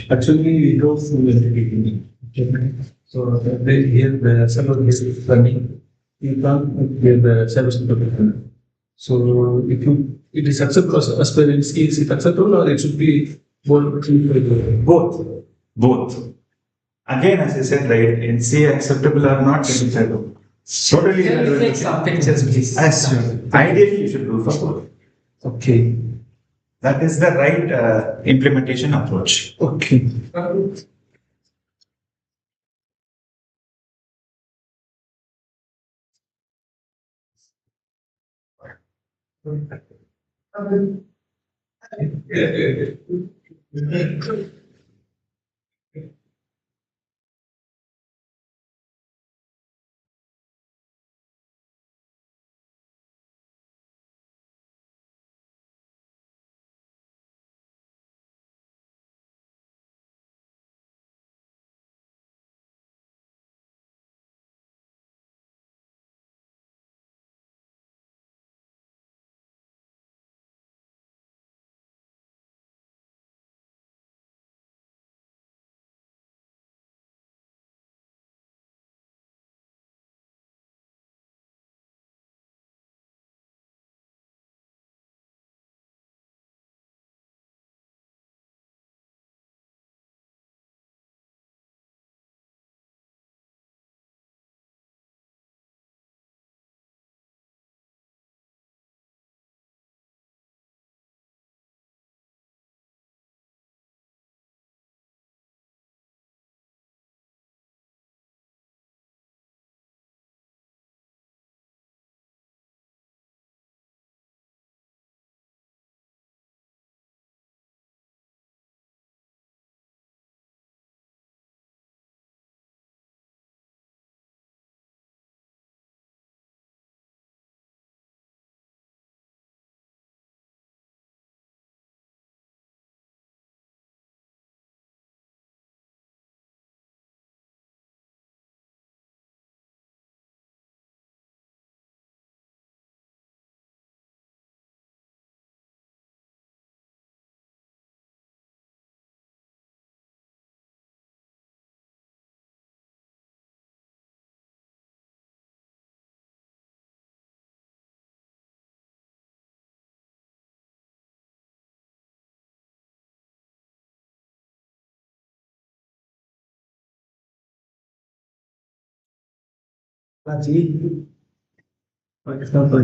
Actually, we go through the so here the server is running. You can't get the service to. So if it is acceptable as per is it acceptable, or it should be Both. Again, as I said, right, NCA acceptable or not, acceptable. Totally. Can we take some pictures, please? As ideally, you should do for both. Okay. That is the right implementation approach. Okay. Party. For example,